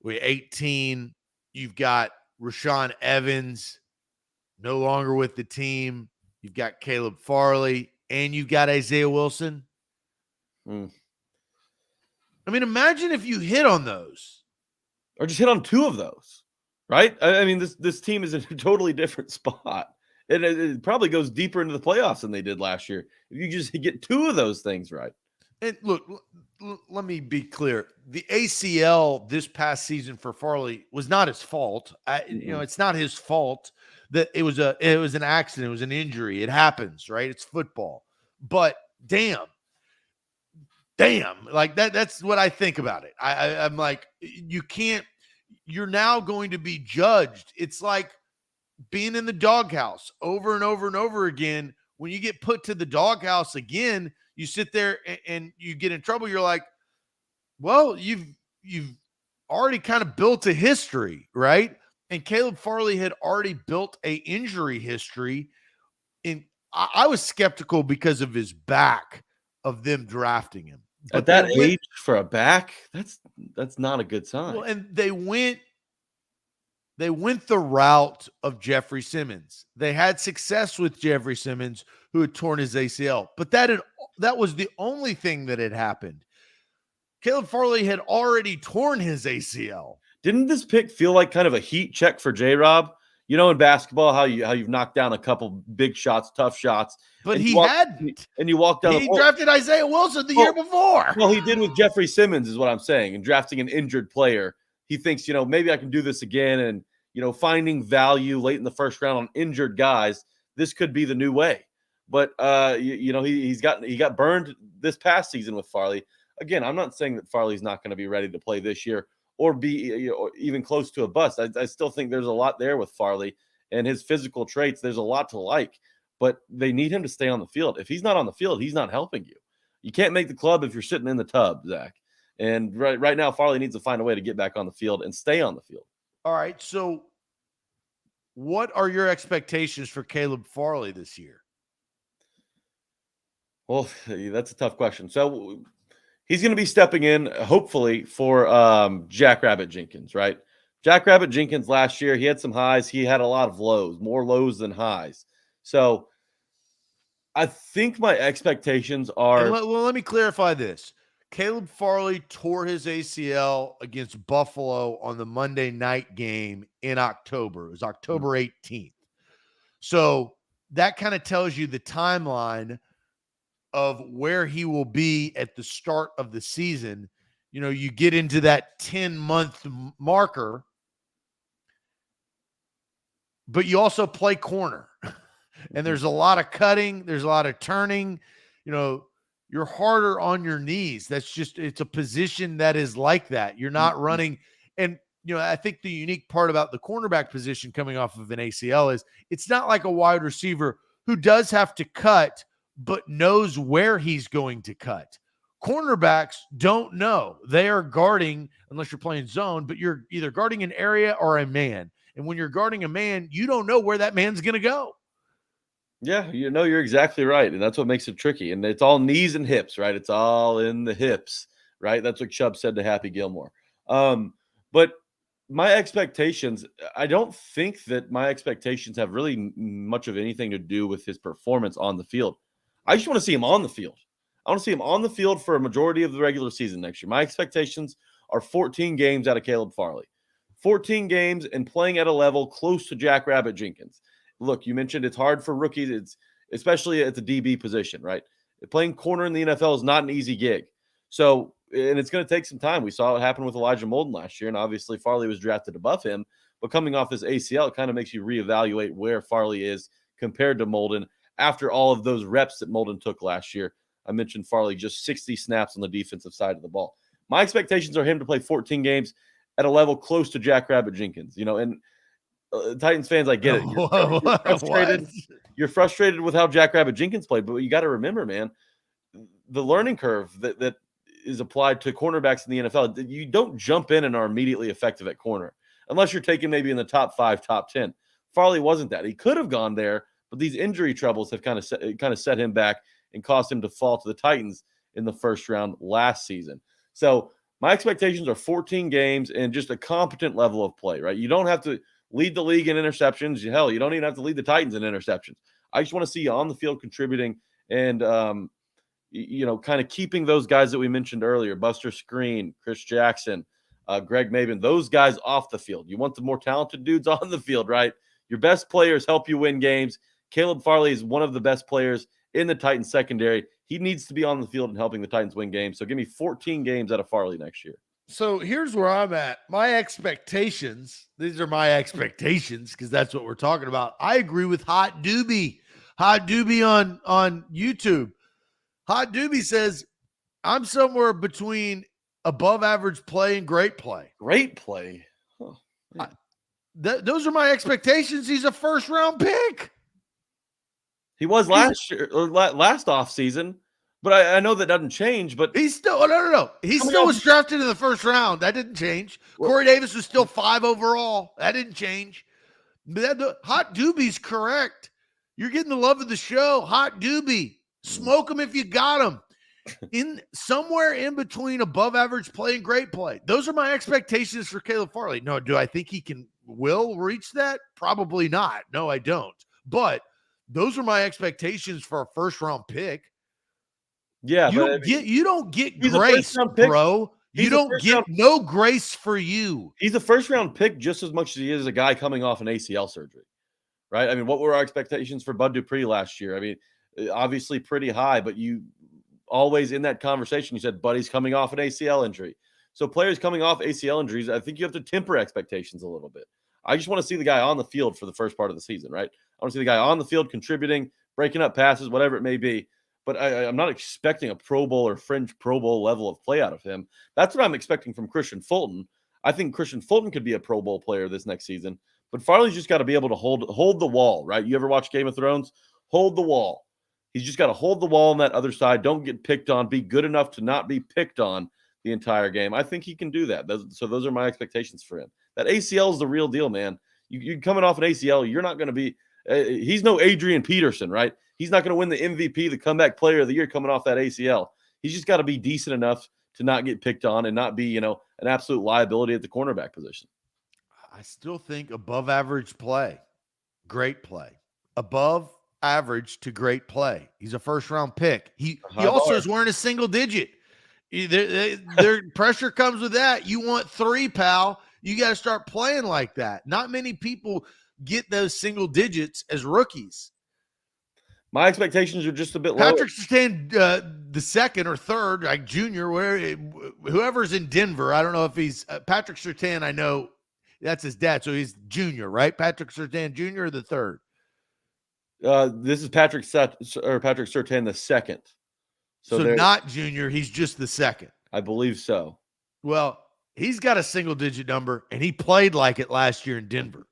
with 18. You've got Rashaan Evans, no longer with the team. You've got Caleb Farley, and you've got Isaiah Wilson. I mean, imagine if you hit on those. Or just hit on 2 of those, right? I mean, this team is in a totally different spot. It probably goes deeper into the playoffs than they did last year. If you just get 2 of those things right. And look, let me be clear. The ACL this past season for Farley was not his fault. It's not his fault that it was an accident. It was an injury. It happens, right? It's football. But damn, like that's what I think about it. I'm like, you're now going to be judged. It's like being in the doghouse over and over and over again. When you get put to the doghouse again, you sit there and you get in trouble. You're like, well, you've already kind of built a history, right? And Caleb Farley had already built a injury history. And I was skeptical because of his back of them drafting him. At that age for a back, that's not a good sign. Well, and they went the route of Jeffrey Simmons. They had success with Jeffrey Simmons, who had torn his ACL, but that was the only thing that had happened. Caleb Farley had already torn his ACL. Didn't this pick feel like kind of a heat check for J-Rob? You know, in basketball, how you've knocked down a couple big shots, tough shots. But he hadn't. And you walked down. He drafted Isaiah Wilson the year before. Well, he did with Jeffrey Simmons is what I'm saying. And drafting an injured player. He thinks, maybe I can do this again. And, finding value late in the first round on injured guys, this could be the new way. But, he got burned this past season with Farley. Again, I'm not saying that Farley's not going to be ready to play this year or be even close to a bust. I still think there's a lot there with Farley and his physical traits. There's a lot to like, but they need him to stay on the field. If he's not on the field, he's not helping you. You can't make the club if you're sitting in the tub, Zach. And right now, Farley needs to find a way to get back on the field and stay on the field. All right. So what are your expectations for Caleb Farley this year? Well, that's a tough question. So he's going to be stepping in, hopefully, for Jackrabbit Jenkins, right? Jackrabbit Jenkins last year, he had some highs. He had a lot of lows, more lows than highs. So I think my expectations are. Let me clarify this. Caleb Farley tore his ACL against Buffalo on the Monday night game in October. It was October 18th. So that kind of tells you the timeline of where he will be at the start of the season. You get into that 10-month marker, but you also play corner. And there's a lot of cutting. There's a lot of turning. You're harder on your knees. It's a position that is like that. You're not running. And, I think the unique part about the cornerback position coming off of an ACL is it's not like a wide receiver who does have to cut, but knows where he's going to cut. Cornerbacks don't know. They are guarding, unless you're playing zone, but you're either guarding an area or a man. And when you're guarding a man, you don't know where that man's going to go. Yeah, you're exactly right. And that's what makes it tricky. And it's all knees and hips, right? It's all in the hips, right? That's what Chubb said to Happy Gilmore. But my expectations, I don't think that my expectations have really much of anything to do with his performance on the field. I just want to see him on the field. I want to see him on the field for a majority of the regular season next year. My expectations are 14 games out of Caleb Farley. 14 games and playing at a level close to Jackrabbit Jenkins. Look, you mentioned it's hard for rookies, it's especially at the DB position, right? Playing corner in the NFL is not an easy gig. So, and it's going to take some time. We saw it happen with Elijah Molden last year, and obviously Farley was drafted above him. But coming off this ACL, it kind of makes you reevaluate where Farley is compared to Molden after all of those reps that Molden took last year. I mentioned Farley just 60 snaps on the defensive side of the ball. My expectations are him to play 14 games at a level close to Jackrabbit Jenkins, and Titans fans, I get it. You're frustrated. You're frustrated with how Jackrabbit Jenkins played, but you got to remember, man, the learning curve that is applied to cornerbacks in the NFL. You don't jump in and are immediately effective at corner unless you're taking maybe in the top 5, top 10. Farley wasn't that. He could have gone there, but these injury troubles have kind of set him back and caused him to fall to the Titans in the first round last season. So my expectations are 14 games and just a competent level of play, right? You don't have to lead the league in interceptions. Hell, you don't even have to lead the Titans in interceptions. I just want to see you on the field contributing and, kind of keeping those guys that we mentioned earlier, Buster Screen, Chris Jackson, Greg Maben, those guys off the field. You want the more talented dudes on the field, right? Your best players help you win games. Caleb Farley is one of the best players in the Titans secondary. He needs to be on the field and helping the Titans win games. So give me 14 games out of Farley next year. So here's where I'm at. My expectations, these are my expectations because that's what we're talking about. I agree with Hot Doobie. Hot Doobie on YouTube. Hot Doobie says, I'm somewhere between above average play and great play. Great play? Huh. Yeah. Those are my expectations. He's a first-round pick. He was last year or last offseason, but I know that doesn't change. But he's still no. He still was drafted in the first round. That didn't change. Corey Davis was still 5 overall. That didn't change. Hot Doobie's correct. You're getting the love of the show. Hot Doobie. Smoke him if you got him. In somewhere in between above average play and great play. Those are my expectations for Caleb Farley. No, do I think he will reach that? Probably not. No, I don't. But those are my expectations for a first round pick. Yeah, you don't get grace, bro. You don't get no grace for you. He's a first round pick just as much as he is a guy coming off an ACL surgery, right? I mean, what were our expectations for Bud Dupree last year? I mean, obviously pretty high, but you always in that conversation, you said Buddy's coming off an ACL injury. So players coming off ACL injuries, I think you have to temper expectations a little bit. I just want to see the guy on the field for the first part of the season, right? I want to see the guy on the field contributing, breaking up passes, whatever it may be. But I'm not expecting a Pro Bowl or fringe Pro Bowl level of play out of him. That's what I'm expecting from Christian Fulton. I think Christian Fulton could be a Pro Bowl player this next season. But Farley's just got to be able to hold the wall, right? You ever watch Game of Thrones? Hold the wall. He's just got to hold the wall on that other side. Don't get picked on. Be good enough to not be picked on the entire game. I think he can do that. So those are my expectations for him. That ACL is the real deal, man. You're coming off an ACL. You're not going to be he's no Adrian Peterson, right? He's not going to win the MVP, the comeback player of the year coming off that ACL. He's just got to be decent enough to not get picked on and not be, an absolute liability at the cornerback position. I still think above average play, great play. Above average to great play. He's a first round pick. He also is wearing a single digit. Their pressure comes with that. You want 3, pal. You got to start playing like that. Not many people get those single digits as rookies. My expectations are just a bit lower. Patrick Surtain, the second or third, like junior, whoever's in Denver. I don't know if he's Patrick Surtain. I know that's his dad, so he's junior, right? Patrick Surtain Jr. or the third. This is Patrick Surtain the second. So not junior. He's just the second. I believe so. Well, he's got a single-digit number, and he played like it last year in Denver.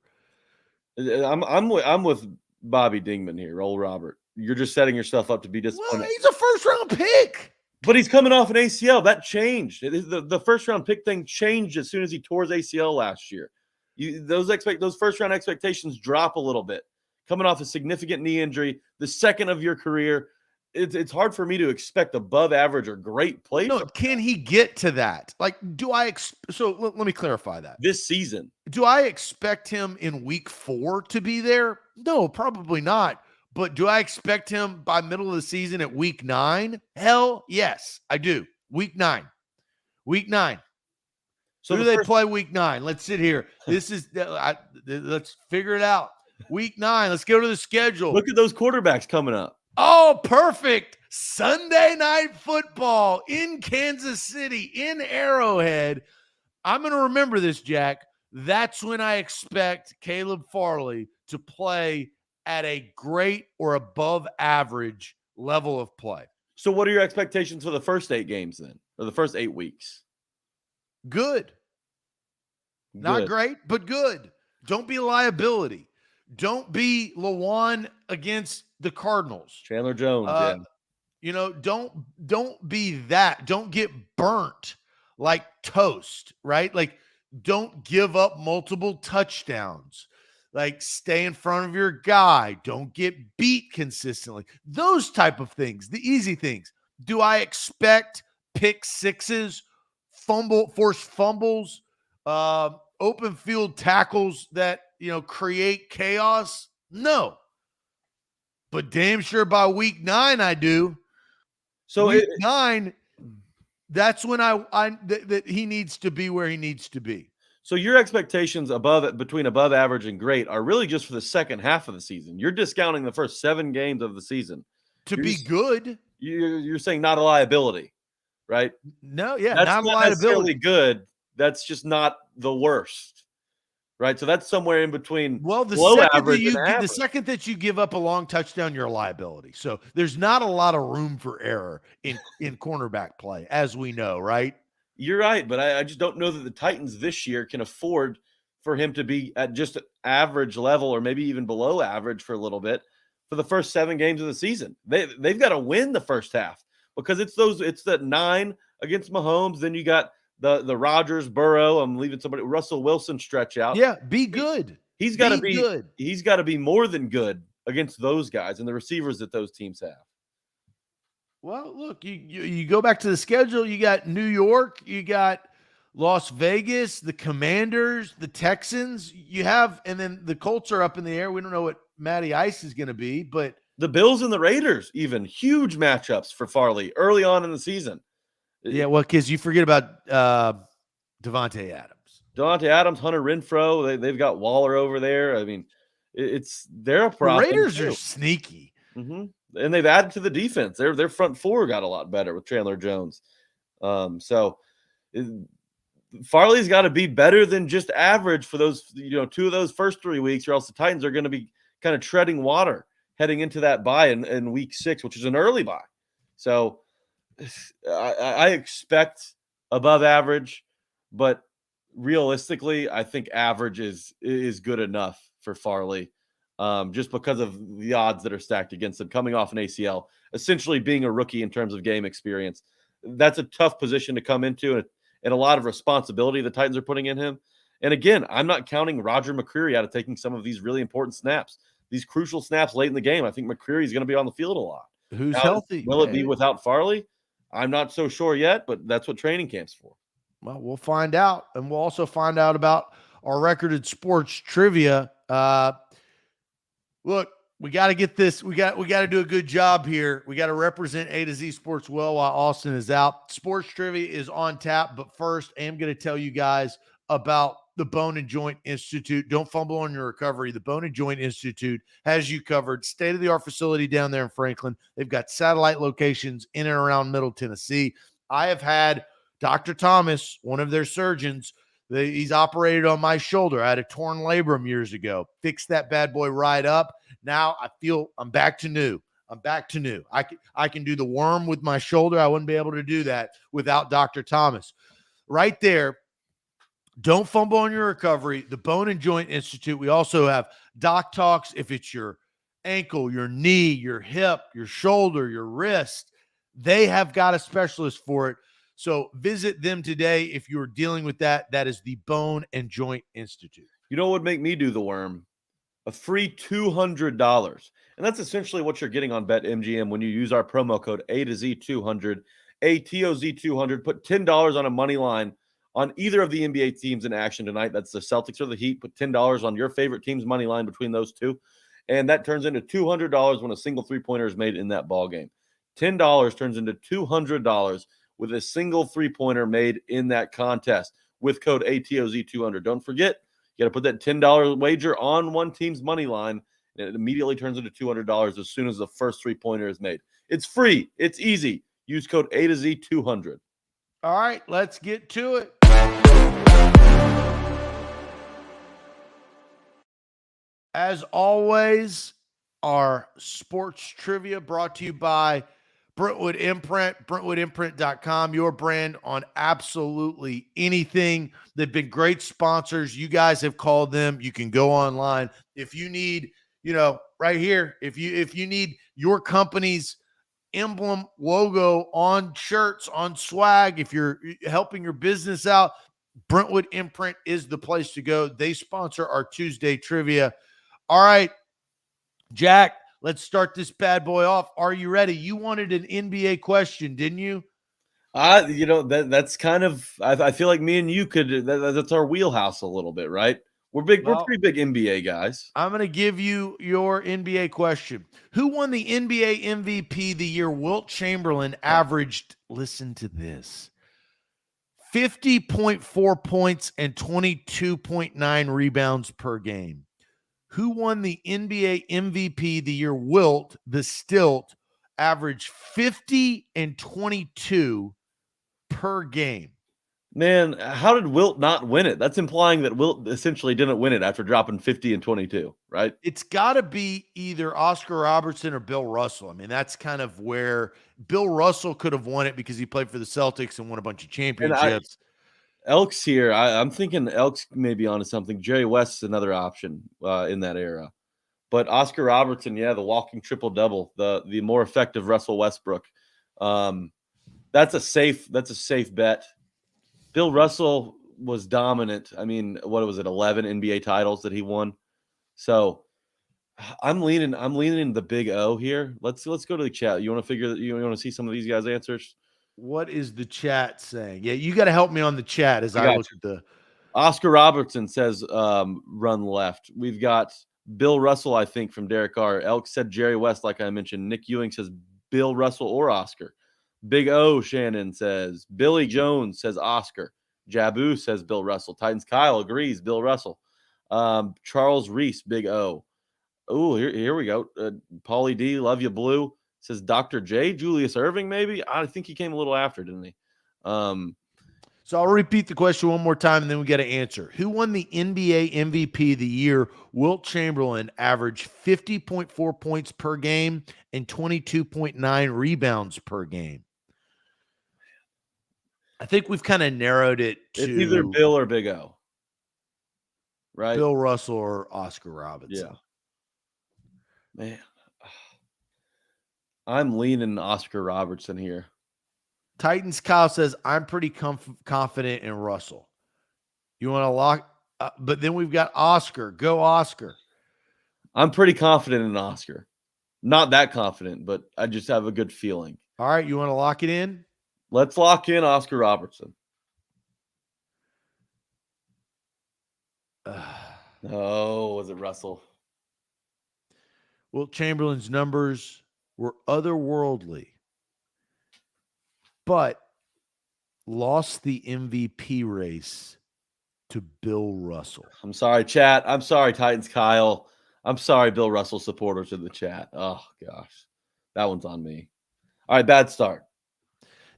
I'm with Bobby Dingman here, old Robert. You're just setting yourself up to be disappointed. Well, he's a first-round pick. But he's coming off an ACL. That changed. The first-round pick thing changed as soon as he tore his ACL last year. Those first-round expectations drop a little bit. Coming off a significant knee injury, the second of your career, it's hard for me to expect above average or great play. No, can he get to that? Like, let me clarify that. This season. Do I expect him in week 4 to be there? No, probably not. But do I expect him by middle of the season at week 9? Hell yes, I do. Week 9. So who do they play week 9? Let's sit here. Let's figure it out. Week 9. Let's go to the schedule. Look at those quarterbacks coming up. Oh, perfect. Sunday Night Football in Kansas City, in Arrowhead. I'm going to remember this, Jack. That's when I expect Caleb Farley to play at a great or above average level of play. So what are your expectations for the first 8 games then, or the first 8 weeks? Good. Not great, but good. Don't be a liability. Don't be Lawan against the Cardinals. Chandler Jones, yeah. Don't be that. Don't get burnt like toast, right? Like, don't give up multiple touchdowns. Like, stay in front of your guy. Don't get beat consistently. Those type of things, the easy things. Do I expect pick sixes, forced fumbles, open field tackles that create chaos? No, but damn sure by week 9 I do. So week 9, that's when that he needs to be where he needs to be. So your expectations between above average and great are really just for the second half of the season. You're discounting the first 7 games of the season To be good. You're saying not a liability, right? No, yeah, That's not a not liability. necessarily good. That's just not the worst, right? So that's somewhere in between. Well, the second that you give up a long touchdown, you're a liability. So there's not a lot of room for error in cornerback play, as we know, right? You're right, but I just don't know that the Titans this year can afford for him to be at just average level or maybe even below average for a little bit for the first 7 games of the season. They've got to win the first half because it's that 9 against Mahomes. Then you got the Rodgers, Burrow. I'm leaving somebody, Russell Wilson stretch out. Yeah, be good. He's got to be good. He's got to be more than good against those guys and the receivers that those teams have. Well, look, you go back to the schedule. You got New York, you got Las Vegas, the Commanders, the Texans. And then the Colts are up in the air. We don't know what Matty Ice is going to be, but the Bills and the Raiders, even huge matchups for Farley early on in the season. Yeah, well, because you forget about Devontae Adams, Hunter Renfrow. They've got Waller over there. I mean, they're a problem. The Raiders are sneaky. Mm-hmm. And they've added to the defense. Their front four got a lot better with Chandler Jones. Farley's got to be better than just average for those, 2 of those first 3 weeks, or else the Titans are going to be kind of treading water heading into that bye in week 6, which is an early bye. So I expect above average, but realistically, I think average is good enough for Farley. Just because of the odds that are stacked against him coming off an ACL, essentially being a rookie in terms of game experience. That's a tough position to come into and a lot of responsibility the Titans are putting in him. And again, I'm not counting Roger McCreary out of taking some of these really important snaps, these crucial snaps late in the game. I think McCreary is going to be on the field a lot. Who's healthy? Will it be without Farley? I'm not so sure yet, but that's what training camp's for. Well, we'll find out. And we'll also find out about our record in sports trivia. Look, we got to get this. We got to do a good job here. We got to represent A to Z Sports well while Austin is out. Sports trivia is on tap, but first, I am going to tell you guys about the Bone and Joint Institute. Don't fumble on your recovery. The Bone and Joint Institute has you covered. State-of-the-art facility down there in Franklin. They've got satellite locations in and around Middle Tennessee. I have had Dr. Thomas, one of their surgeons, he's operated on my shoulder. I had a torn labrum years ago. Fixed that bad boy right up. Now I feel I'm back to new. I can do the worm with my shoulder. I wouldn't be able to do that without Dr. Thomas. Right there. Don't fumble on your recovery. The Bone and Joint Institute. We also have Doc Talks if it's your ankle, your knee, your hip, your shoulder, your wrist. They have got a specialist for it. So visit them today if you're dealing with that. That is the Bone and Joint Institute. You know what would make me do the worm? A free $200. And that's essentially what you're getting on BetMGM when you use our promo code A to Z 200, ATOZ 200. Put $10 on a money line on either of the NBA teams in action tonight. That's the Celtics or the Heat. Put $10 on your favorite team's money line between those two. And that turns into $200 when a single three-pointer is made in that ball game. $10 turns into $200 with a single three-pointer made in that contest with code ATOZ200. Don't forget, you got to put that $10 wager on one team's money line, and it immediately turns into $200 as soon as the first three-pointer is made. It's free. It's easy. Use code ATOZ200. All right, let's get to it. As always, our sports trivia brought to you by Brentwood Imprint, BrentwoodImprint.com, your brand on absolutely anything. They've been great sponsors. You guys have called them. You can go online. If you need, right here, if you need your company's emblem logo on shirts, on swag. If you're helping your business out, Brentwood Imprint is the place to go. They sponsor our Tuesday trivia. All right, Jack, let's start this bad boy off. Are you ready? You wanted an NBA question, didn't you? That's kind of. I feel like me and you could. That's our wheelhouse a little bit, right? We're big. Well, We're pretty big NBA guys. I'm going to give you your NBA question. Who won the NBA MVP the year Wilt Chamberlain averaged, listen to this, 50.4 points and 22.9 rebounds per game? Who won the NBA MVP the year Wilt, the Stilt, averaged 50 and 22 per game? Man, how did Wilt not win it? That's implying that Wilt essentially didn't win it after dropping 50 and 22, right? It's got to be either Oscar Robertson or Bill Russell. I mean, that's kind of where Bill Russell could have won it because he played for the Celtics and won a bunch of championships. Elk's here. I'm thinking Elk's may be onto something. Jerry West's another option in that era. But Oscar Robertson, yeah, the walking triple-double, the more effective Russell Westbrook. That's a safe bet. Bill Russell was dominant. I mean, what was it, 11 NBA titles that he won? So I'm leaning the big O here. Let's go to the chat. You want to see some of these guys' answers? What is the chat saying? Yeah, you got to help me on the chat as I look at the. Oscar Robertson says run left. We've got Bill Russell, I think, from Derek R. Elk said Jerry West, like I mentioned. Nick Ewing says Bill Russell or Oscar. Big O Shannon says Billy Jones says Oscar. Jabu says Bill Russell. Titans Kyle agrees Bill Russell. Charles Reese, Big O. Oh, here we go. Paulie D, love you blue, says Dr. J, Julius Irving, maybe. I think he came a little after, didn't he? So I'll repeat the question one more time, and then we got to answer. Who won the NBA MVP the year Wilt Chamberlain averaged 50.4 points per game and 22.9 rebounds per game? I think we've kind of narrowed it to it's either Bill or Big O, right? Bill Russell or Oscar Robertson. Yeah. Man, I'm leaning Oscar Robertson here. Titans Kyle says, I'm pretty confident in Russell. You want to lock? But then we've got Oscar. Go Oscar. I'm pretty confident in Oscar. Not that confident, but I just have a good feeling. All right, you want to lock it in? Let's lock in Oscar Robertson. No, was it Russell? Wilt Chamberlain's numbers were otherworldly, but lost the MVP race to Bill Russell. I'm sorry, chat. I'm sorry, Titans Kyle. I'm sorry, Bill Russell supporters in the chat. Oh, gosh. That one's on me. All right, bad start.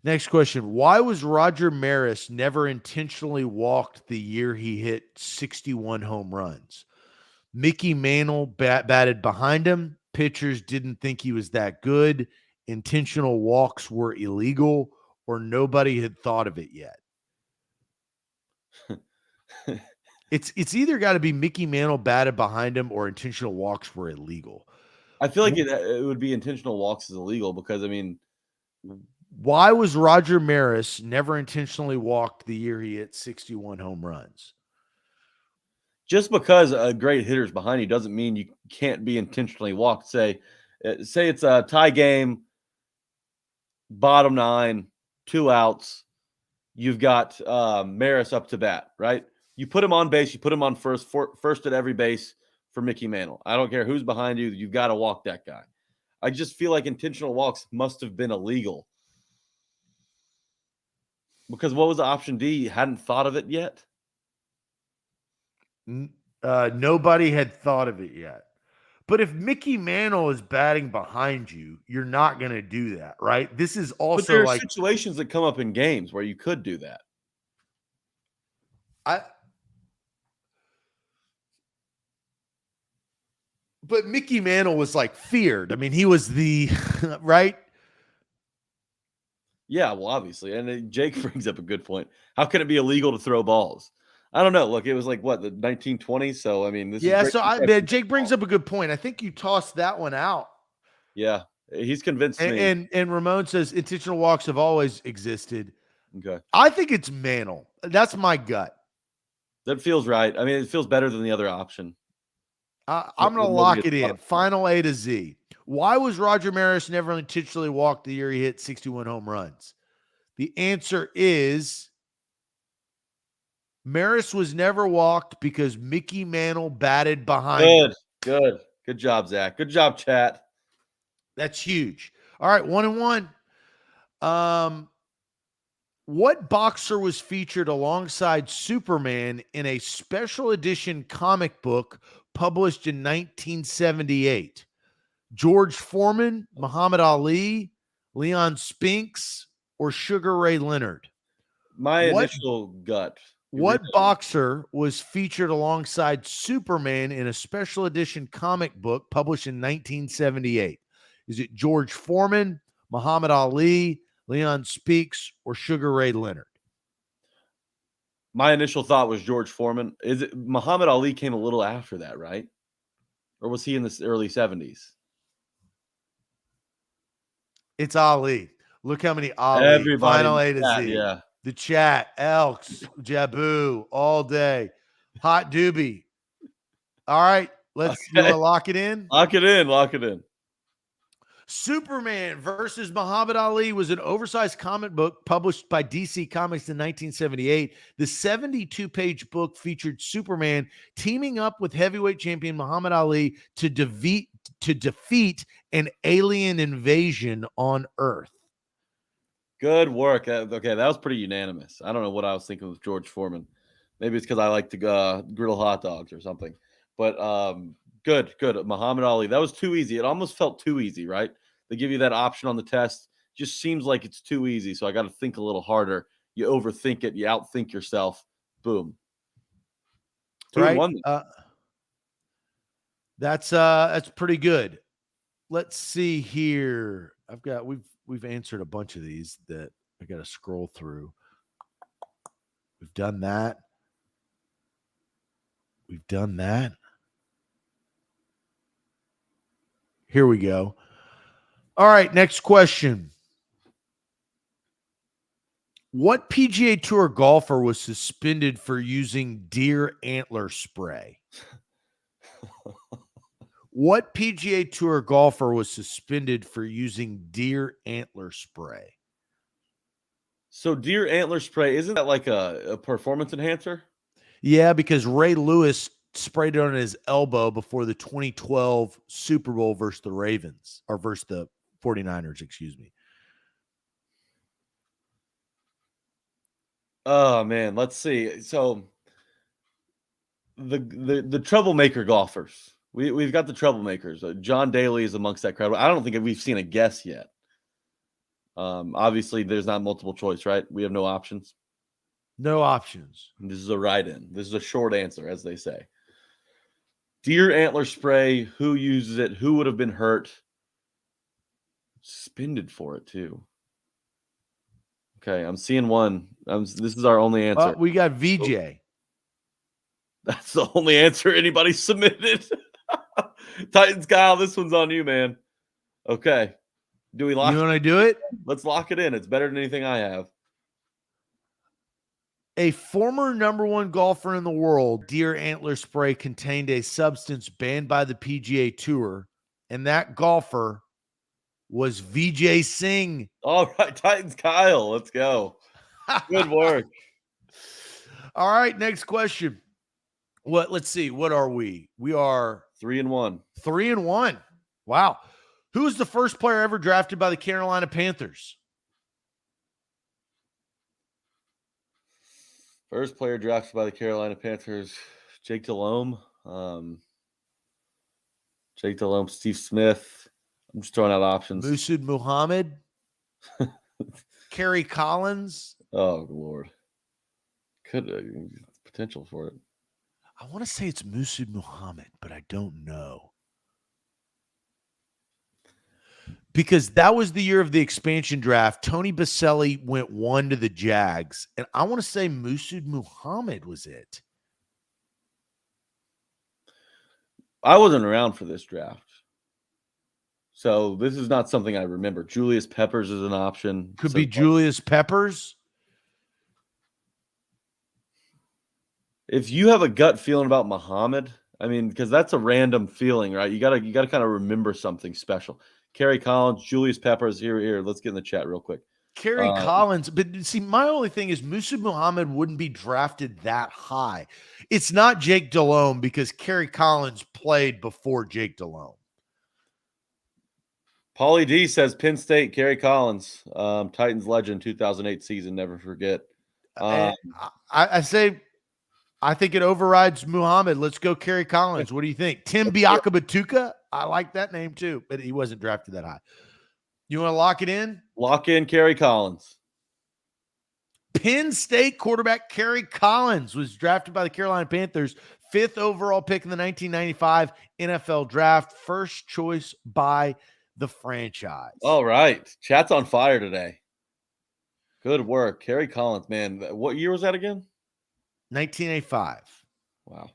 Next question. Why was Roger Maris never intentionally walked the year he hit 61 home runs? Mickey Mantle batted behind him. Pitchers didn't think he was that good. Intentional walks were illegal, or nobody had thought of it yet. It's either got to be Mickey Mantle batted behind him or intentional walks were illegal. I feel like it would be intentional walks is illegal because, I mean, why was Roger Maris never intentionally walked the year he hit 61 home runs? Just because a great hitter's behind you doesn't mean you can't be intentionally walked. Say it's a tie game, bottom 9, 2 outs. You've got Maris up to bat, right? You put him on base. You put him on first at every base for Mickey Mantle. I don't care who's behind you. You've got to walk that guy. I just feel like intentional walks must have been illegal. Because what was the option D? You hadn't thought of it yet? Nobody had thought of it yet. But if Mickey Mantle is batting behind you, you're not going to do that, right? This is also but there are situations that come up in games where you could do that. But Mickey Mantle was like feared. I mean, he was the right. Yeah, well, obviously. And Jake brings up a good point. How can it be illegal to throw balls? I don't know. Look, it was like what, the 1920s. So I mean, this. Yeah. So Jake brings up a good point. I think you tossed that one out. Yeah. He's convinced me. And Ramon says intentional walks have always existed. Okay. I think it's Mantle. That's my gut. That feels right. I mean, it feels better than the other option. I'm going to Nobody lock gets it in. caught. Final A to Z. Why was Roger Maris never intentionally walked the year he hit 61 home runs? The answer is Maris was never walked because Mickey Mantle batted behind him. Good job, Zach. Good job, chat. That's huge. All right, 1-1. What boxer was featured alongside Superman in a special edition comic book published in 1978? George Foreman, Muhammad Ali, Leon Spinks, or Sugar Ray Leonard? My initial gut. What boxer was featured alongside Superman in a special edition comic book published in 1978? Is it George Foreman, Muhammad Ali, Leon Spinks, or Sugar Ray Leonard? My initial thought was George Foreman. Is it Muhammad Ali came a little after that, right? Or was he in the early 70s? It's Ali. Look how many Ali. Everybody. Final A to Z. Yeah. The chat, Elks, Jabu, all day. Hot Doobie. All right, you want to lock it in? Lock it in. Superman versus Muhammad Ali was an oversized comic book published by DC Comics in 1978. The 72-page book featured Superman teaming up with heavyweight champion Muhammad Ali to defeat an alien invasion on Earth. Good work. Okay, that was pretty unanimous. I don't know what I was thinking with George Foreman. Maybe it's because I like to griddle hot dogs or something. But good. Muhammad Ali. That was too easy. It almost felt too easy, right? They give you that option on the test. Just seems like it's too easy. So I got to think a little harder. You overthink it. You outthink yourself. Boom. 2-1. That's pretty good. Let's see here. We've answered a bunch of these that I got to scroll through. We've done that. Here we go. All right, next question. What PGA Tour golfer was suspended for using deer antler spray? What PGA Tour golfer was suspended for using deer antler spray? So deer antler spray, isn't that like a performance enhancer? Yeah, because Ray Lewis sprayed it on his elbow before the 2012 Super Bowl versus the Ravens, or versus the 49ers, excuse me. Oh man, let's see. So the troublemaker golfers. We've got the troublemakers. John Daly is amongst that crowd. I don't think we've seen a guess yet. Obviously, there's not multiple choice, right? We have no options. No options. This is a write-in. This is a short answer, as they say. Deer antler spray. Who uses it? Who would have been hurt? Suspended for it too. Okay, I'm seeing one. This is our only answer. We got VJ. That's the only answer anybody submitted. Titans Kyle, this one's on you, man. Okay. Do we lock You want to do it? Let's lock it in. It's better than anything I have. A former #1 golfer in the world, deer antler spray contained a substance banned by the PGA Tour, and that golfer was Vijay Singh. All right, Titans Kyle, let's go. Good work. All right, next question. Let's see. What are we? We are 3-1. 3-1. Wow. Who was the first player ever drafted by the Carolina Panthers? First player drafted by the Carolina Panthers, Jake Delhomme. Steve Smith. I'm just throwing out options. Masood Muhammad. Kerry Collins. Oh, Lord. Could potential for it. I want to say it's Masood Muhammad, but I don't know. Because that was the year of the expansion draft. Tony Baselli went 1 to the Jags. And I want to say Masood Muhammad was it. I wasn't around for this draft. So this is not something I remember. Julius Peppers is an option. Could So be Julius Peppers. if you have a gut feeling about Muhammad, I mean, because that's a random feeling, right? You gotta kind of remember something special. Kerry Collins, Julius Peppers, here. Let's get in the chat real quick. Kerry Collins, but see, my only thing is Musa Muhammad wouldn't be drafted that high. It's not Jake Delhomme because Kerry Collins played before Jake Delhomme. Paulie D says Penn State, Kerry Collins, Titans legend, 2008 season, never forget. I say, I think it overrides Muhammad. Let's go Kerry Collins. What do you think? Tim Biakabatuka? I like that name too, but he wasn't drafted that high. You want to lock it in? Lock in Kerry Collins. Penn State quarterback Kerry Collins was drafted by the Carolina Panthers, 5th overall pick in the 1995 NFL draft, first choice by the franchise. All right. Chat's on fire today. Good work. Kerry Collins, man. What year was that again? 1985. Wow.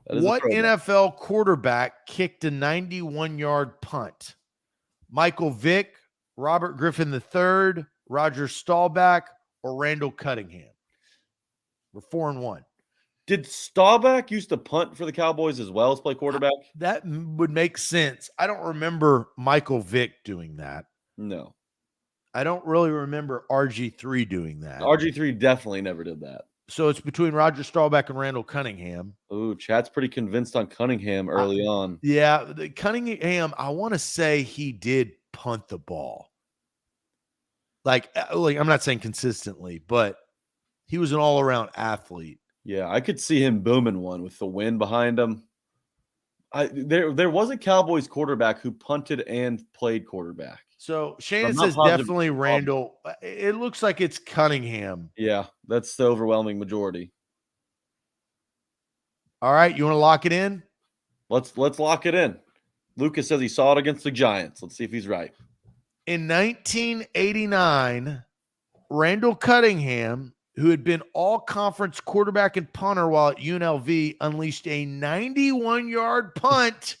What NFL quarterback kicked a 91-yard punt? Michael Vick, Robert Griffin III, Roger Staubach, or Randall Cunningham? We're 4-1. Did Staubach used to punt for the Cowboys as well as play quarterback? That would make sense. I don't remember Michael Vick doing that. No. I don't really remember RG3 doing that. RG3 definitely never did that. So it's between Roger Staubach and Randall Cunningham. Ooh, chat's pretty convinced on Cunningham early on. Yeah, Cunningham, I want to say he did punt the ball. Like I'm not saying consistently, but he was an all-around athlete. Yeah, I could see him booming one with the wind behind him. There was a Cowboys quarterback who punted and played quarterback. So Shannon says definitely Randall. It looks like it's Cunningham. Yeah, that's the overwhelming majority. All right, you want to lock it in? Let's lock it in. Lucas says he saw it against the Giants. Let's see if he's right. In 1989, Randall Cunningham, who had been all-conference quarterback and punter while at UNLV, unleashed a 91-yard punt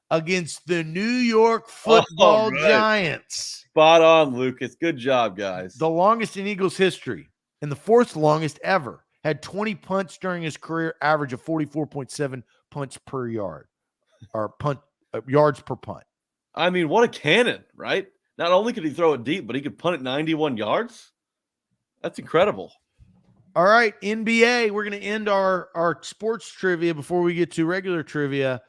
against the New York Football Giants. Spot on, Lucas. Good job, guys. The longest in Eagles history and the 4th longest ever. Had 20 punts during his career, average of 44.7 punts per yard, or yards per punt. I mean, what a cannon, right? Not only could he throw it deep, but he could punt it 91 yards. That's incredible. All right, NBA. We're going to end our sports trivia before we get to regular trivia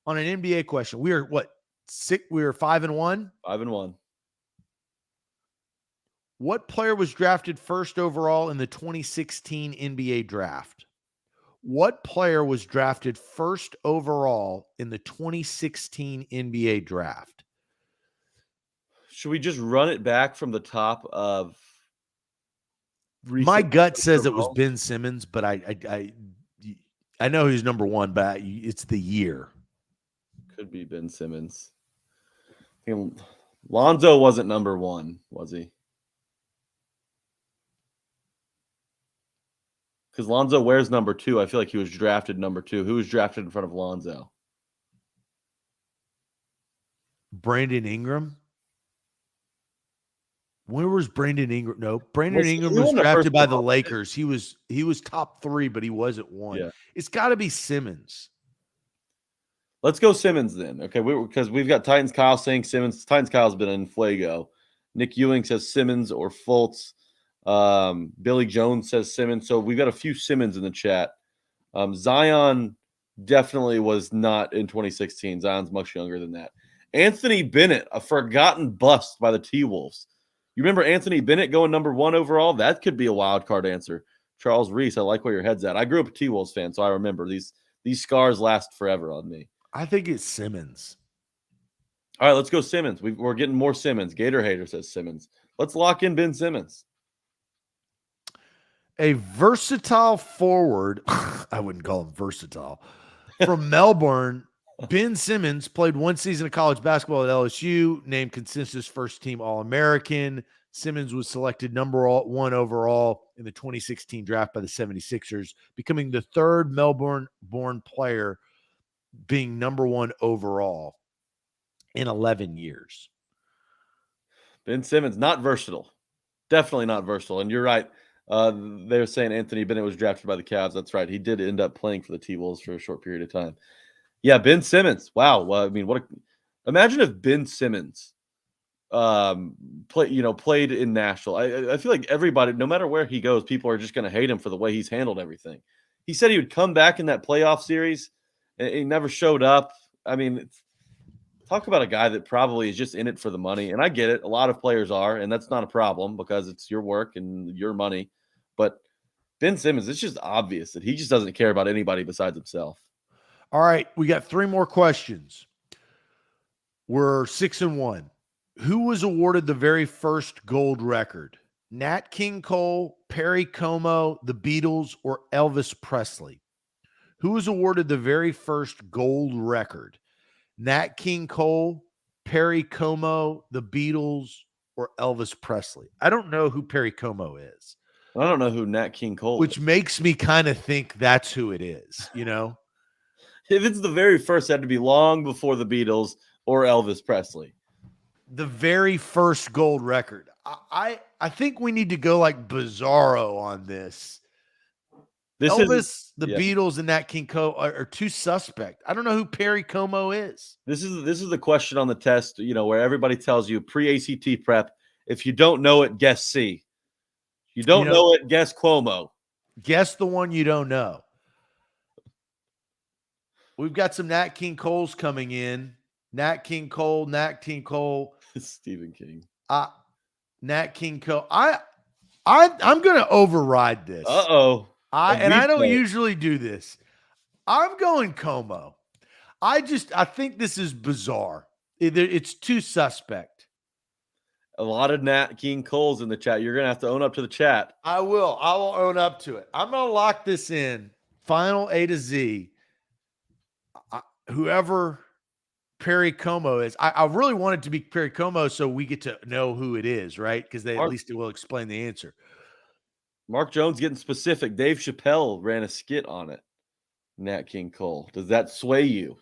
on an NBA question. We are what? We are 5-1. 5-1. What player was drafted first overall in the 2016 NBA draft? What player was drafted first overall in the 2016 NBA draft? Should we just run it back from the top of? My gut says it was Ben Simmons, but I know he's number one, but it's the year. Could be Ben Simmons. I think Lonzo wasn't number one, was he? Because Lonzo wears number 2. I feel like he was drafted number 2. Who was drafted in front of Lonzo? Brandon Ingram. Where was Brandon Ingram? No, Brandon Ingram was drafted by the Lakers. He was top 3, but he wasn't 1. Yeah. It's got to be Simmons. Let's go Simmons then. Okay, because we've got Titans Kyle saying Simmons. Titans Kyle's been in Fuego. Nick Ewing says Simmons or Fultz. Billy Jones says Simmons. So we've got a few Simmons in the chat. Zion definitely was not in 2016. Zion's much younger than that. Anthony Bennett, a forgotten bust by the T-Wolves. You remember Anthony Bennett going number 1 overall? That could be a wild card answer. Charles Reese, I like where your head's at. I grew up a T-Wolves fan, so I remember these scars last forever on me. I think it's Simmons. All right, let's go Simmons. We're getting more Simmons. Gator Hater says Simmons. Let's lock in Ben Simmons. A versatile forward, I wouldn't call him versatile, from Melbourne, Ben Simmons played 1 season of college basketball at LSU, named consensus first-team All-American. Simmons was selected number 1 overall in the 2016 draft by the 76ers, becoming the 3rd Melbourne-born player being number 1 overall. in 11 years. Ben Simmons, not versatile. Definitely not versatile. And you're right. They're saying Anthony Bennett was drafted by the Cavs. That's right. He did end up playing for the T-Wolves for a short period of time. Yeah, Ben Simmons. Wow. Well, I mean, imagine if Ben Simmons played in Nashville. I feel like everybody, no matter where he goes, people are just going to hate him for the way he's handled everything. He said he would come back in that playoff series, and he never showed up. I mean, talk about a guy that probably is just in it for the money. And I get it. A lot of players are, and that's not a problem because it's your work and your money. But Ben Simmons, it's just obvious that he just doesn't care about anybody besides himself. All right, we got 3 more questions. We're 6-1. Who was awarded the very first gold record? Nat King Cole, Perry Como, the Beatles, or Elvis Presley? Who was awarded the very first gold record? Nat King Cole, Perry Como, the Beatles, or Elvis Presley? I don't know who Perry Como is. I don't know who Nat King Cole Which is. makes me kind of think that's who it is, you know? If it's the very first, it had to be long before the Beatles or Elvis Presley. The very first gold record. I think we need to go like Bizarro on this. Elvis, the Beatles, and Nat King Cole are too suspect. I don't know who Perry Como is. This is the question on the test, where everybody tells you pre-ACT prep, if you don't know it, guess C. You don't know it, guess Cuomo. Guess the one you don't know. We've got some Nat King Coles coming in. Nat King Cole. Stephen King. Nat King Cole. I'm going to override this. Uh-oh. I don't usually do this. I'm going Como. I think this is bizarre. It's too suspect. A lot of Nat King Coles in the chat. You're going to have to own up to the chat. I will own up to it. I'm going to lock this in. Final A to Z. Whoever Perry Como is. I really want it to be Perry Como so we get to know who it is, right? Because at least it will explain the answer. Mark Jones getting specific. Dave Chappelle ran a skit on it. Nat King Cole. Does that sway you?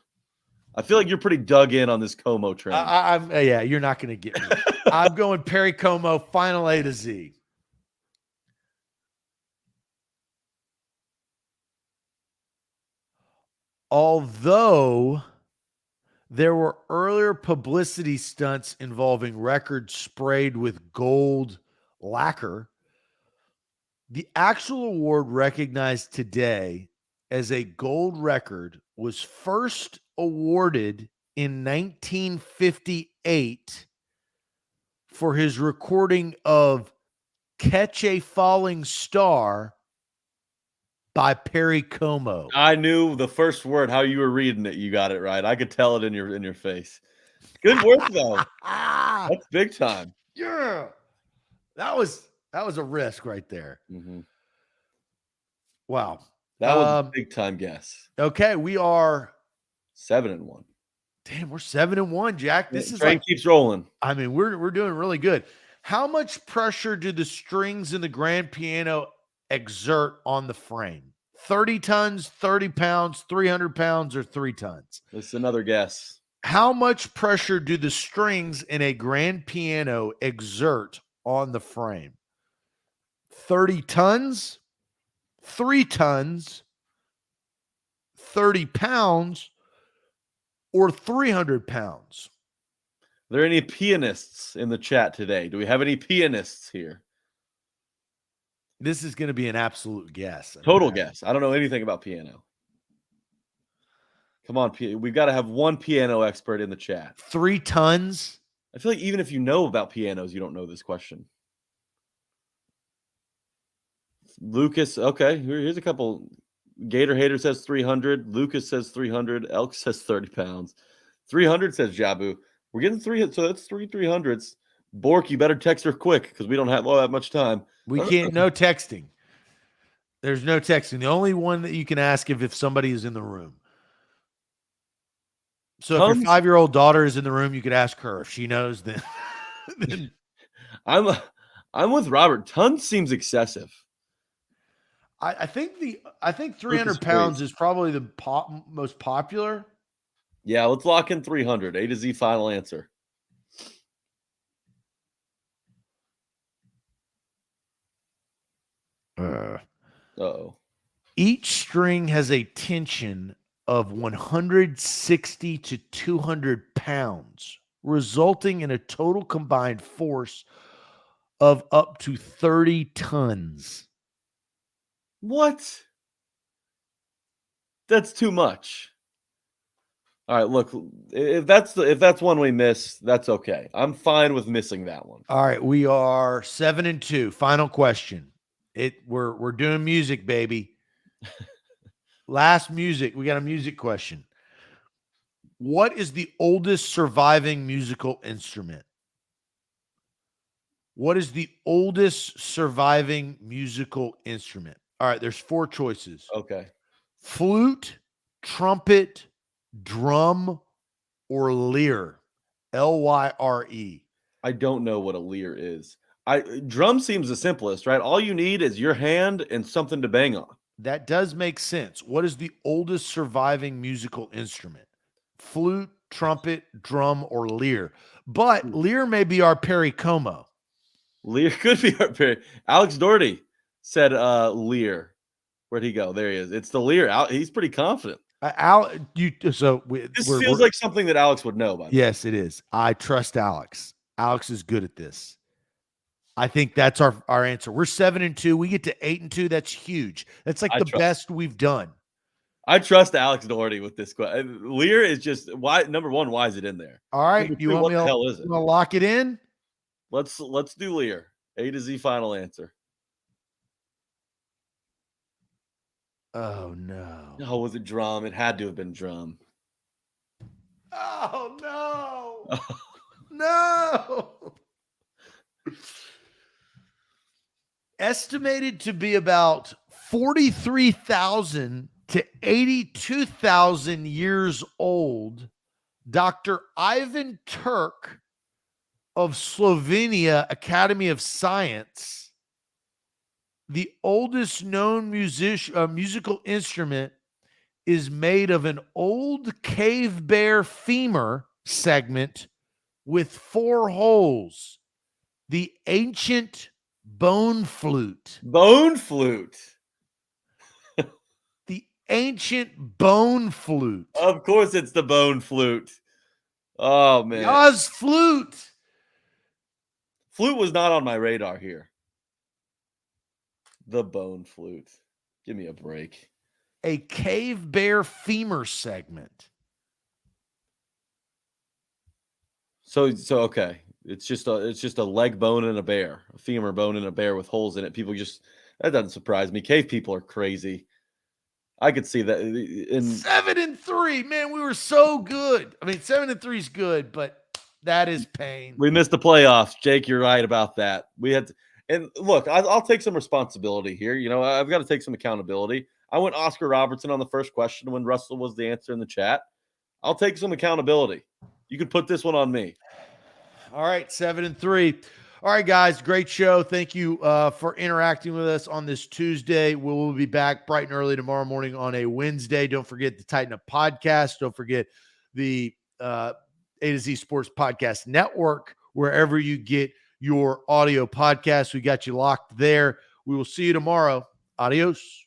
I feel like you're pretty dug in on this Como trend. Yeah, you're not going to get me. I'm going Perry Como, final A to Z. Although there were earlier publicity stunts involving records sprayed with gold lacquer, the actual award recognized today as a gold record was first awarded in 1958 for his recording of Catch a Falling Star by Perry Como. I knew the first word, how you were reading it. You got it right. I could tell it in your face. Good work, though. That's big time. Yeah. That was a risk right there. Mm-hmm. Wow. That was a big time guess. Okay, we are 7-1. Damn, we're 7-1, Jack. This is train keeps rolling. I mean, we're doing really good. How much pressure do the strings in the grand piano exert on the frame? 30 tons, 30 pounds, 300 pounds, or 3 tons? This is another guess. How much pressure do the strings in a grand piano exert on the frame? 30 tons, 3 tons, 30 pounds, or 300 pounds? Are there any pianists in the chat today? Do we have any pianists here? This is going to be an absolute guess. Total guess. I don't know anything about piano. Come on, we've got to have one piano expert in the chat. 3 tons? I feel like even if you know about pianos, you don't know this question. Lucas, okay, here's a couple. Gator Hater says 300. Lucas says 300. Elk says 30 pounds. 300 says Jabu. We're getting 3, so that's 300s. Bork, you better text her quick because we don't have all that much time. We can't, no texting. There's no texting. The only one that you can ask if somebody is in the room. So if your 5-year-old daughter is in the room, you could ask her. If she knows, then I'm with Robert. Tons seems excessive. I think 300 pounds is probably the most popular. Yeah, let's lock in 300. A to Z final answer. Uh-oh. Each string has a tension of 160 to 200 pounds, resulting in a total combined force of up to 30 tons. What? That's too much. All right, look, if that's one we miss, that's okay. I'm fine with missing that one. All right, we are 7-2. Final question. We're doing music, baby. Last music. We got a music question. What is the oldest surviving musical instrument? What is the oldest surviving musical instrument? All right, there's 4 choices. Okay. Flute, trumpet, drum, or lyre. Lyre. I don't know what a lyre is. Drum seems the simplest, right? All you need is your hand and something to bang on. That does make sense. What is the oldest surviving musical instrument? Flute, trumpet, drum, or lyre? But lyre may be our pericomo. Lyre could be our pair. Alex Doherty said lyre. Where'd he go? There he is. It's the lyre. He's pretty confident. This feels like something that Alex would know, by the way. Yes, it is. I trust Alex. Alex is good at this. I think that's our answer. We're 7-2. We get to 8-2. That's huge. That's like the best we've done. I trust Alex Doherty with this question. Lyre is just why. Number one, why is it in there? All right, you want me to lock it in? Let's do Lyre. A to Z final answer. Oh no! Oh, was it drum? It had to have been drum. Oh no! No! Estimated to be about 43,000 to 82,000 years old, Dr. Ivan Turk of Slovenia Academy of Science, the oldest known musical instrument, is made of an old cave bear femur segment with 4 holes. The ancient bone flute. Bone flute. The ancient bone flute. Of course it's the bone flute. Oh, man. Oz flute. Flute was not on my radar here. The bone flute. Give me a break. A cave bear femur segment. So okay. It's just a leg bone in a bear, a femur bone in a bear with holes in it. That doesn't surprise me. Cave people are crazy. I could see that. 7-3, man, we were so good. I mean, 7-3 is good, but that is pain. We missed the playoffs, Jake. You're right about that. And look, I'll take some responsibility here. You know, I've got to take some accountability. I went Oscar Robertson on the first question when Russell was the answer in the chat. I'll take some accountability. You can put this one on me. All right, 7-3. All right, guys, great show. Thank you for interacting with us on this Tuesday. We will be back bright and early tomorrow morning on a Wednesday. Don't forget the Tighten Up podcast. Don't forget the A to Z Sports Podcast Network, wherever you get your audio podcasts. We got you locked there. We will see you tomorrow. Adios.